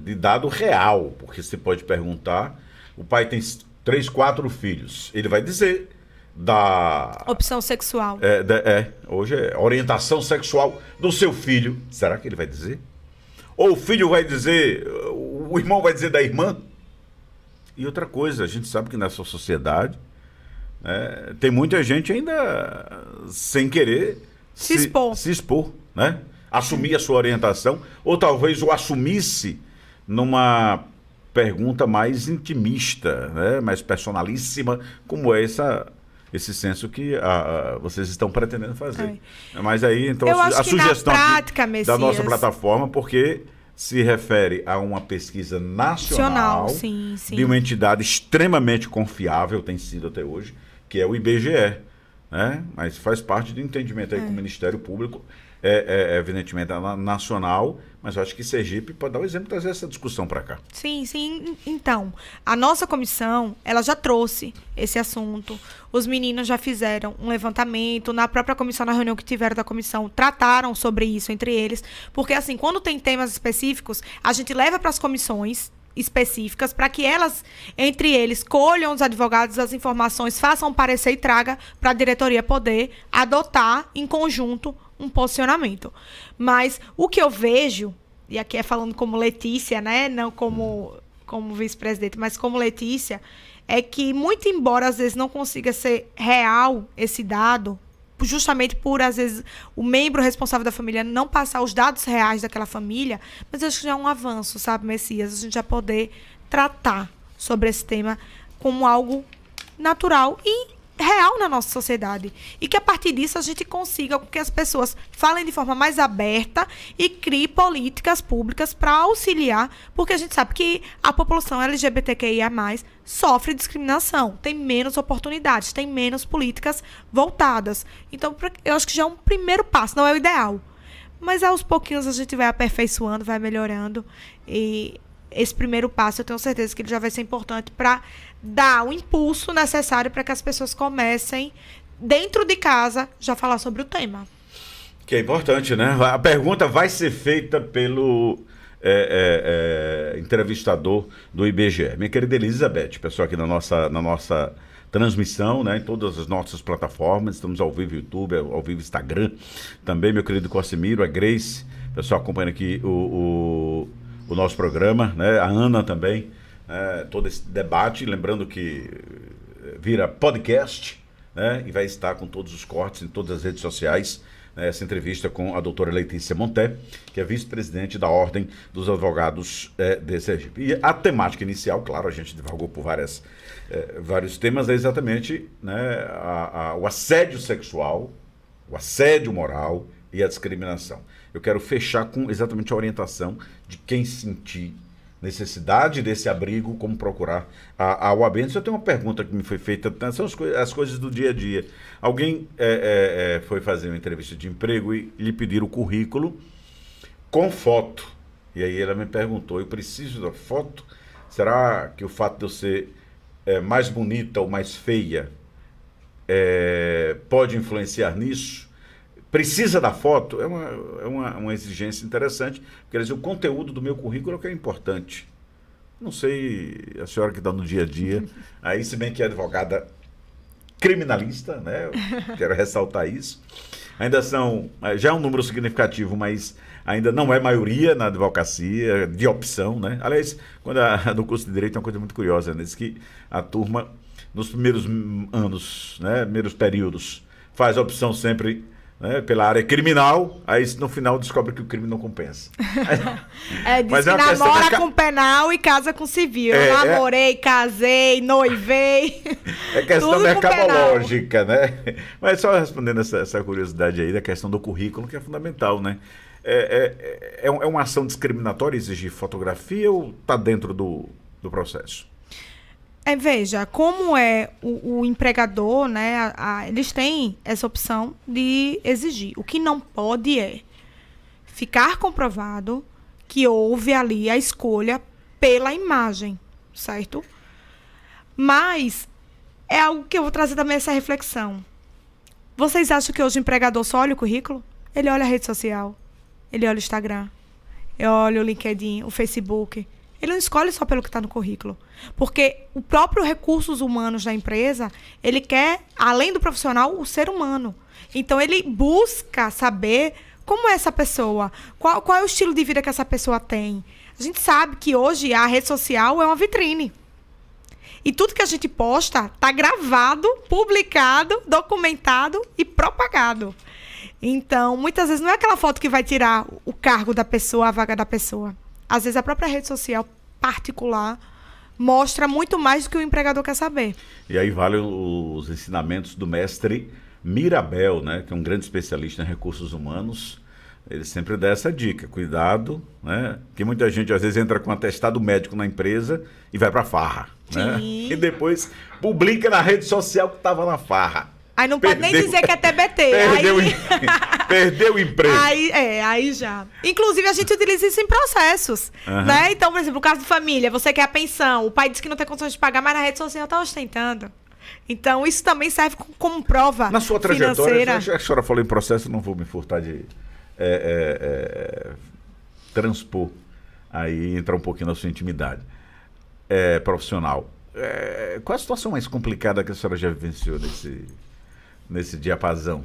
de dado real, porque você pode perguntar, o pai tem 3, 4 filhos, ele vai dizer da... Opção sexual. Hoje é orientação sexual do seu filho. Será que ele vai dizer? Ou o filho vai dizer, o irmão vai dizer da irmã? E outra coisa, a gente sabe que nessa sociedade tem muita gente ainda sem querer se expor, né? Assumir a sua orientação, ou talvez o assumisse numa pergunta mais intimista, né? Mais personalíssima, como é esse censo que vocês estão pretendendo fazer. Mas aí, então, a sugestão prática, da nossa plataforma, porque se refere a uma pesquisa nacional sim. de uma entidade extremamente confiável, tem sido até hoje, que é o IBGE, né? Mas faz parte do entendimento aí com o Ministério Público, evidentemente nacional, mas eu acho que Sergipe pode dar o exemplo e trazer essa discussão para cá. Sim. Então, a nossa comissão, ela já trouxe esse assunto. Os meninos já fizeram um levantamento. Na própria comissão, na reunião que tiveram da comissão, trataram sobre isso entre eles. Porque, assim, quando tem temas específicos, a gente leva para as comissões específicas para que elas, entre eles, colham os advogados as informações, façam um parecer e traga para a diretoria poder adotar em conjunto um posicionamento. Mas o que eu vejo, e aqui é falando como Letícia, né? Não como vice-presidente, mas como Letícia, é que, muito embora às vezes não consiga ser real esse dado, justamente por, às vezes, o membro responsável da família não passar os dados reais daquela família, mas eu acho que já é um avanço, sabe, Messias? A gente já poder tratar sobre esse tema como algo natural e real na nossa sociedade. E que, a partir disso, a gente consiga que as pessoas falem de forma mais aberta e criem políticas públicas para auxiliar, porque a gente sabe que a população LGBTQIA+, sofre discriminação, tem menos oportunidades, tem menos políticas voltadas. Então, eu acho que já é um primeiro passo, não é o ideal, mas aos pouquinhos a gente vai aperfeiçoando, vai melhorando. E esse primeiro passo, eu tenho certeza que ele já vai ser importante para dar o impulso necessário para que as pessoas comecem, dentro de casa, já falar sobre o tema. Que é importante, né? A pergunta vai ser feita pelo entrevistador do IBGE. Minha querida Elizabeth, pessoal aqui na nossa transmissão, né, em todas as nossas plataformas, estamos ao vivo YouTube, ao vivo Instagram, também meu querido Cosimiro, a Grace, pessoal acompanhando aqui o nosso programa, né, a Ana também, todo esse debate, lembrando que vira podcast, né, e vai estar com todos os cortes em todas as redes sociais, né, essa entrevista com a doutora Letícia Monté, que é vice-presidente da Ordem dos Advogados de Sergipe. E a temática inicial, claro, a gente divulgou por vários temas, é exatamente, né, o assédio sexual, o assédio moral e a discriminação. Eu quero fechar com exatamente a orientação de quem sentir necessidade desse abrigo, como procurar a OAB. Eu tenho uma pergunta que me foi feita, são as coisas do dia a dia. Alguém foi fazer uma entrevista de emprego e lhe pediram o currículo com foto. E aí ela me perguntou, eu preciso da foto? Será que o fato de eu ser mais bonita ou mais feia pode influenciar nisso? Precisa da foto? É uma exigência interessante, quer dizer, o conteúdo do meu currículo é o que é importante. Não sei, a senhora que está no dia a dia, aí se bem que é advogada criminalista, né? Eu quero ressaltar isso. Ainda já é um número significativo, mas ainda não é maioria na advocacia, de opção, né? Aliás, no curso de Direito é uma coisa muito curiosa, né? Diz que a turma, nos primeiros anos, né, primeiros períodos, faz a opção sempre, né, pela área criminal, aí no final descobre que o crime não compensa. Diz mas que namora com penal e casa com civil. Namorei, casei, noivei. É questão mercadológica, né? Mas só respondendo essa curiosidade aí da questão do currículo, que é fundamental, né? É uma ação discriminatória exigir fotografia ou está dentro do processo? Veja, como é o empregador, né, eles têm essa opção de exigir. O que não pode é ficar comprovado que houve ali a escolha pela imagem, certo? Mas é algo que eu vou trazer também essa reflexão. Vocês acham que hoje o empregador só olha o currículo? Ele olha a rede social, ele olha o Instagram, ele olha o LinkedIn, o Facebook. Ele não escolhe só pelo que está no currículo. Porque o próprio recursos humanos da empresa, ele quer, além do profissional, o ser humano. Então, ele busca saber como é essa pessoa, qual é o estilo de vida que essa pessoa tem. A gente sabe que hoje a rede social é uma vitrine. E tudo que a gente posta está gravado, publicado, documentado e propagado. Então, muitas vezes não é aquela foto que vai tirar o cargo da pessoa, a vaga da pessoa. Às vezes a própria rede social particular mostra muito mais do que o empregador quer saber. E aí vale os ensinamentos do mestre Mirabel, né, que é um grande especialista em recursos humanos. Ele sempre dá essa dica, cuidado, né? Que muita gente às vezes entra com atestado médico na empresa e vai pra farra, né? E depois publica na rede social que estava na farra. Aí não pode nem dizer que é TBT. Perdeu o emprego. Aí já. Inclusive, a gente utiliza isso em processos. Né? Então, por exemplo, no caso de família, você quer a pensão, o pai diz que não tem condições de pagar, mas na rede social está ostentando. Então, isso também serve como prova na sua trajetória, já que a senhora falou em processo, não vou me furtar de transpor, aí entrar um pouquinho na sua intimidade profissional. Qual é a situação mais complicada que a senhora já vivenciou nesse diapasão?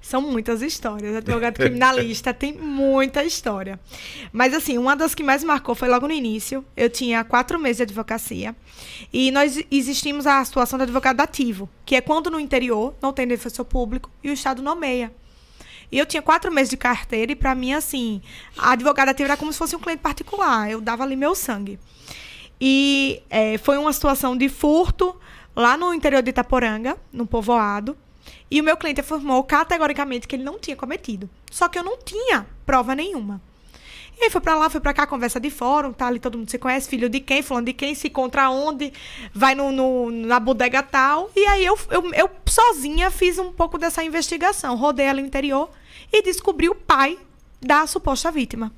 São muitas histórias. Advogado criminalista tem muita história. Mas, assim, uma das que mais marcou foi logo no início. Eu tinha 4 meses de advocacia. E nós existimos a situação do advogado ativo, que é quando no interior não tem defensor público e o Estado nomeia. E eu tinha 4 meses de carteira e, para mim, assim, a advogada ativa era como se fosse um cliente particular. Eu dava ali meu sangue. E foi uma situação de furto lá no interior de Itaporanga, no povoado. E o meu cliente afirmou categoricamente que ele não tinha cometido. Só que eu não tinha prova nenhuma. E aí foi pra lá, foi pra cá, conversa de fórum, tá ali, todo mundo se conhece, filho de quem, fulano de quem, se encontra onde, vai na bodega tal. E aí eu sozinha fiz um pouco dessa investigação. Rodei ali no interior e descobri o pai da suposta vítima.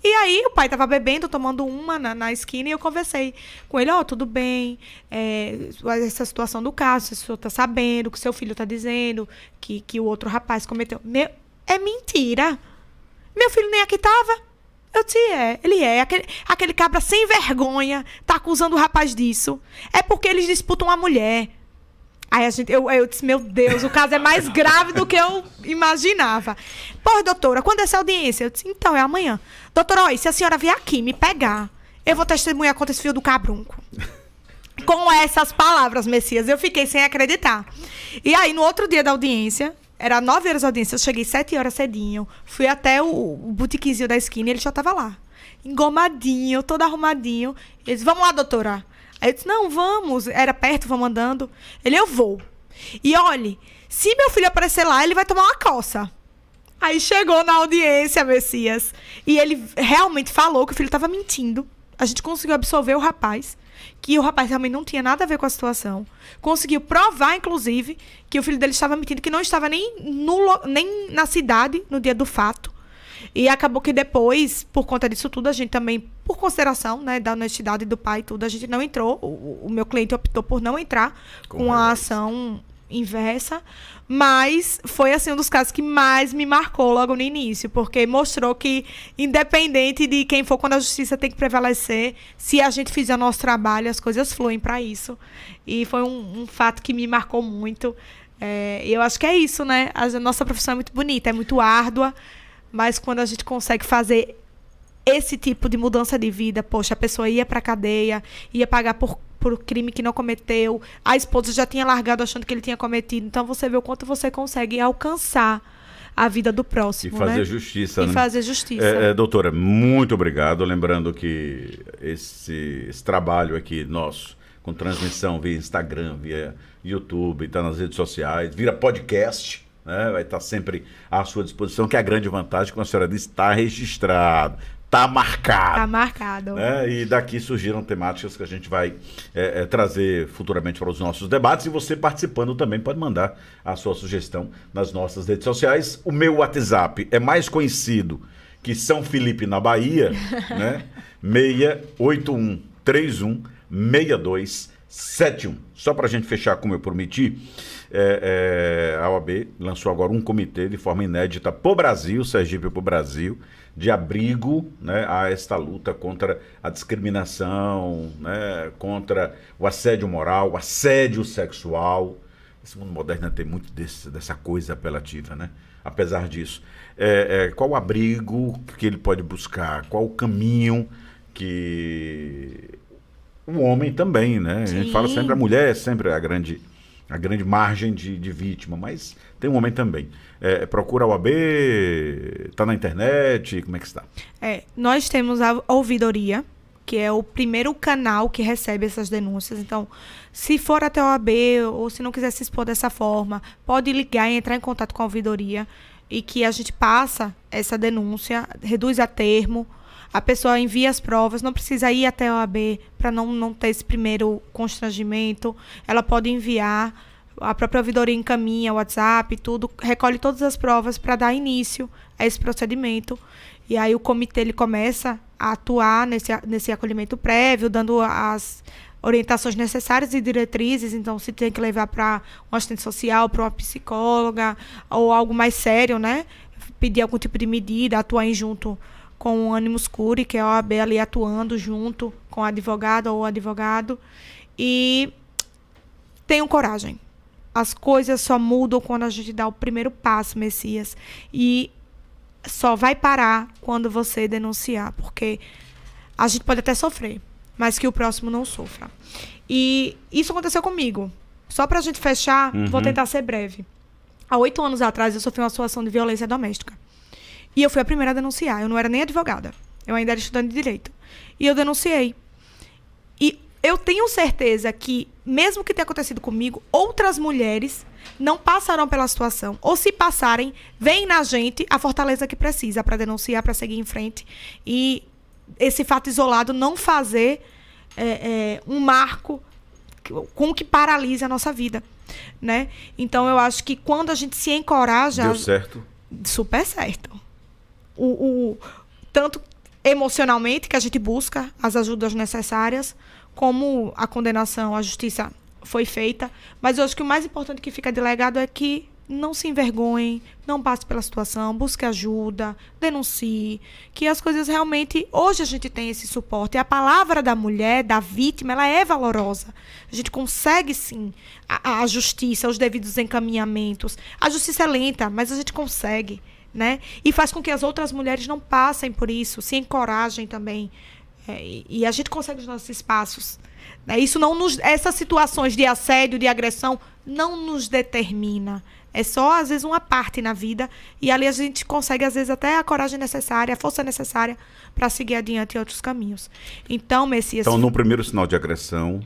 E aí, o pai estava bebendo, tomando uma na esquina, e eu conversei com ele, tudo bem, essa situação do caso, se o senhor está sabendo, o que seu filho está dizendo, que o outro rapaz cometeu. É mentira. Meu filho nem aqui estava. Eu disse, ele é. Aquele cabra sem vergonha tá acusando o rapaz disso. É porque eles disputam a mulher. Aí eu disse, meu Deus, o caso é mais grave do que eu imaginava. Pô, doutora, quando é essa audiência? Eu disse, então, é amanhã. Doutora, olha, se a senhora vier aqui me pegar, eu vou testemunhar contra esse fio do cabrunco. Com essas palavras, Messias, eu fiquei sem acreditar. E aí, no outro dia da audiência, era 9 horas da audiência, eu cheguei 7 horas cedinho, fui até o botiquinzinho da esquina e ele já tava lá. Engomadinho, todo arrumadinho. Ele disse, vamos lá, doutora. Aí eu disse, não, vamos. Era perto, vamos andando. Ele, eu vou. E olhe, se meu filho aparecer lá, ele vai tomar uma coça. Aí chegou na audiência, Messias. E ele realmente falou que o filho estava mentindo. A gente conseguiu absolver o rapaz. Que o rapaz realmente não tinha nada a ver com a situação. Conseguiu provar, inclusive, que o filho dele estava mentindo, que não estava nem na cidade no dia do fato. E acabou que depois, por conta disso tudo, a gente também, por consideração, né, da honestidade do pai e tudo, a gente não entrou. O meu cliente optou por não entrar com a ação inversa. Mas foi, assim, um dos casos que mais me marcou logo no início. Porque mostrou que, independente de quem for, quando a justiça tem que prevalecer, se a gente fizer o nosso trabalho, as coisas fluem para isso. E foi um fato que me marcou muito. Eu acho que é isso, né? A nossa profissão é muito bonita, é muito árdua. Mas quando a gente consegue fazer esse tipo de mudança de vida, poxa, a pessoa ia pra cadeia, ia pagar por crime que não cometeu, a esposa já tinha largado achando que ele tinha cometido. Então, você vê o quanto você consegue alcançar a vida do próximo, e fazer né? justiça, e né? fazer justiça. Doutora, muito obrigado. Lembrando que esse trabalho aqui nosso, com transmissão via Instagram, via YouTube, está nas redes sociais, vira podcast, né? Vai estar sempre à sua disposição, que é a grande vantagem, como a senhora disse, está registrado, está marcado. Está marcado. Né? E daqui surgiram temáticas que a gente vai trazer futuramente para os nossos debates, e você participando também pode mandar a sua sugestão nas nossas redes sociais. O meu WhatsApp é mais conhecido que São Felipe, na Bahia, né? 681 31 6271. Só para a gente fechar, como eu prometi, a OAB lançou agora um comitê de forma inédita para o Brasil, Sergipe para o Brasil, de abrigo, né, a esta luta contra a discriminação, né, contra o assédio moral, o assédio sexual. Esse mundo moderno tem muito dessa coisa apelativa, né? Apesar disso, qual o abrigo que ele pode buscar? Qual o caminho que o homem também, né? Sim. A gente fala sempre a mulher, é sempre a grande margem de vítima, mas tem um homem também. Procura a OAB, está na internet, como é que está? Nós temos a ouvidoria, que é o primeiro canal que recebe essas denúncias. Então, se for até a OAB ou se não quiser se expor dessa forma, pode ligar e entrar em contato com a ouvidoria e que a gente passa essa denúncia, reduz a termo, a pessoa envia as provas, não precisa ir até a OAB para não ter esse primeiro constrangimento. Ela pode enviar, a própria ouvidoria encaminha o WhatsApp, tudo, recolhe todas as provas para dar início a esse procedimento. E aí o comitê ele começa a atuar nesse acolhimento prévio, dando as orientações necessárias e diretrizes. Então, se tem que levar para um assistente social, para uma psicóloga, ou algo mais sério, né? Pedir algum tipo de medida, atuar em junto com o Animus Curiae, que é a OAB ali atuando junto com a advogada ou advogado. E tenham coragem. As coisas só mudam quando a gente dá o primeiro passo, Messias. E só vai parar quando você denunciar, porque a gente pode até sofrer, mas que o próximo não sofra. E isso aconteceu comigo. Só pra gente fechar, vou tentar ser breve. Há 8 anos atrás, eu sofri uma situação de violência doméstica. E eu fui a primeira a denunciar. Eu não era nem advogada. Eu ainda era estudante de direito. E eu denunciei. E eu tenho certeza que, mesmo que tenha acontecido comigo, outras mulheres não passarão pela situação. Ou se passarem, vem na gente a fortaleza que precisa para denunciar, para seguir em frente. E esse fato isolado não fazer um marco com que paralisa a nossa vida, né? Então, eu acho que quando a gente se encoraja... Deu certo? Super certo. tanto emocionalmente, que a gente busca as ajudas necessárias, como a condenação, a justiça foi feita. Mas eu acho que o mais importante que fica de legado é que não se envergonhem, não passe pela situação, busque ajuda, denuncie, que as coisas realmente... Hoje a gente tem esse suporte. A palavra da mulher, da vítima, ela é valorosa. A gente consegue, sim, a justiça, os devidos encaminhamentos. A justiça é lenta, mas a gente consegue, né? E faz com que as outras mulheres não passem por isso, se encorajem também. E a gente consegue os nossos espaços. Né? Essas situações de assédio, de agressão, não nos determina. É só, às vezes, uma parte na vida. E ali a gente consegue, às vezes, até a coragem necessária, a força necessária para seguir adiante em outros caminhos. Então, Messias... Então, no primeiro sinal de agressão,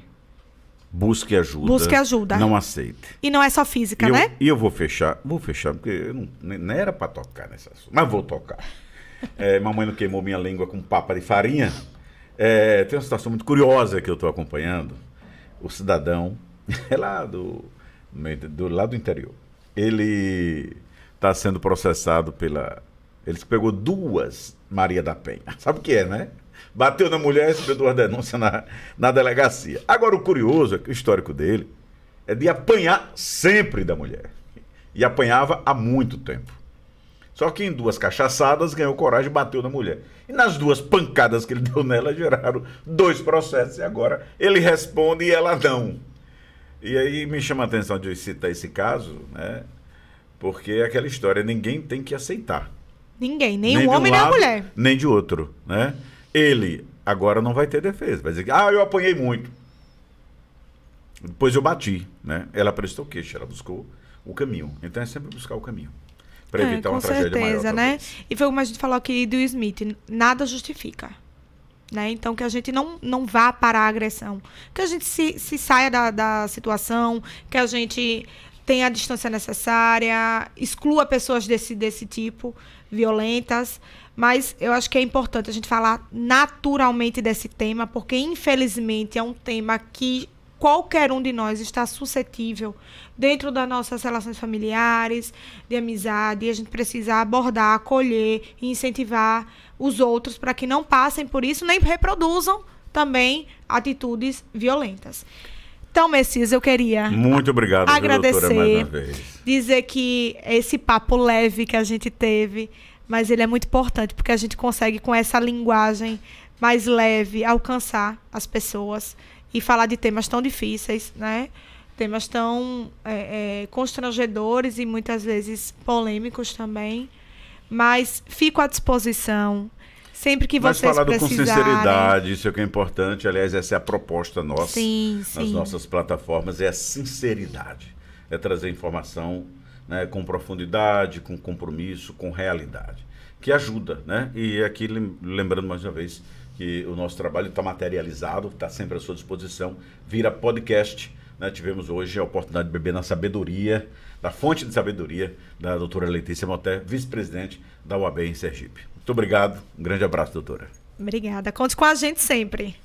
busque ajuda. Busque ajuda. Não aceite. E não é só física, né? E eu vou fechar, porque eu não era para tocar nesse assunto, mas vou tocar. Mamãe não queimou minha língua com papa de farinha. Tem uma situação muito curiosa que eu estou acompanhando. O cidadão é lá do interior. Ele está sendo processado ele pegou 2 Maria da Penha. Sabe o que é, né? Bateu na mulher e recebeu 2 denúncias na delegacia. Agora, o curioso é que o histórico dele é de apanhar sempre da mulher. E apanhava há muito tempo. Só que em 2 cachaçadas ganhou coragem e bateu na mulher. E nas 2 pancadas que ele deu nela, geraram 2 processos. E agora ele responde e ela não. E aí me chama a atenção de eu citar esse caso, né? Porque é aquela história, ninguém tem que aceitar. Ninguém, nem o homem, nem a mulher. Nem de outro, né? Ele agora não vai ter defesa. Vai dizer que, eu apanhei muito. Depois eu bati, né? Ela prestou queixa, ela buscou o caminho. Então é sempre buscar o caminho. Para evitar uma tragédia maior. Com certeza, né? E foi como a gente falou aqui do Smith, nada justifica. Né? Então, que a gente não vá para a agressão. Que a gente se saia da situação, que a gente tenha a distância necessária, exclua pessoas desse tipo, violentas. Mas eu acho que é importante a gente falar naturalmente desse tema, porque, infelizmente, é um tema que qualquer um de nós está suscetível dentro das nossas relações familiares, de amizade, e a gente precisa abordar, acolher e incentivar os outros para que não passem por isso, nem reproduzam também atitudes violentas. Então, Messias, eu queria muito obrigado, agradecer, doutora, mais uma vez. Dizer que esse papo leve que a gente teve, mas ele é muito importante, porque a gente consegue, com essa linguagem mais leve, alcançar as pessoas e falar de temas tão difíceis, né? Temas tão constrangedores e muitas vezes polêmicos também. Mas fico à disposição. Sempre que vocês precisarem. Mas falado com sinceridade, isso é o que é importante. Aliás, essa é a proposta nossa nas nossas plataformas, é a sinceridade. É trazer informação, né, com profundidade, com compromisso, com realidade. Que ajuda, né? E aqui, lembrando mais uma vez, que o nosso trabalho está materializado, está sempre à sua disposição, vira podcast. Né? Tivemos hoje a oportunidade de beber na sabedoria, da fonte de sabedoria, da doutora Letícia Moté, vice-presidente da UAB em Sergipe. Muito obrigado, um grande abraço, doutora. Obrigada, conte com a gente sempre.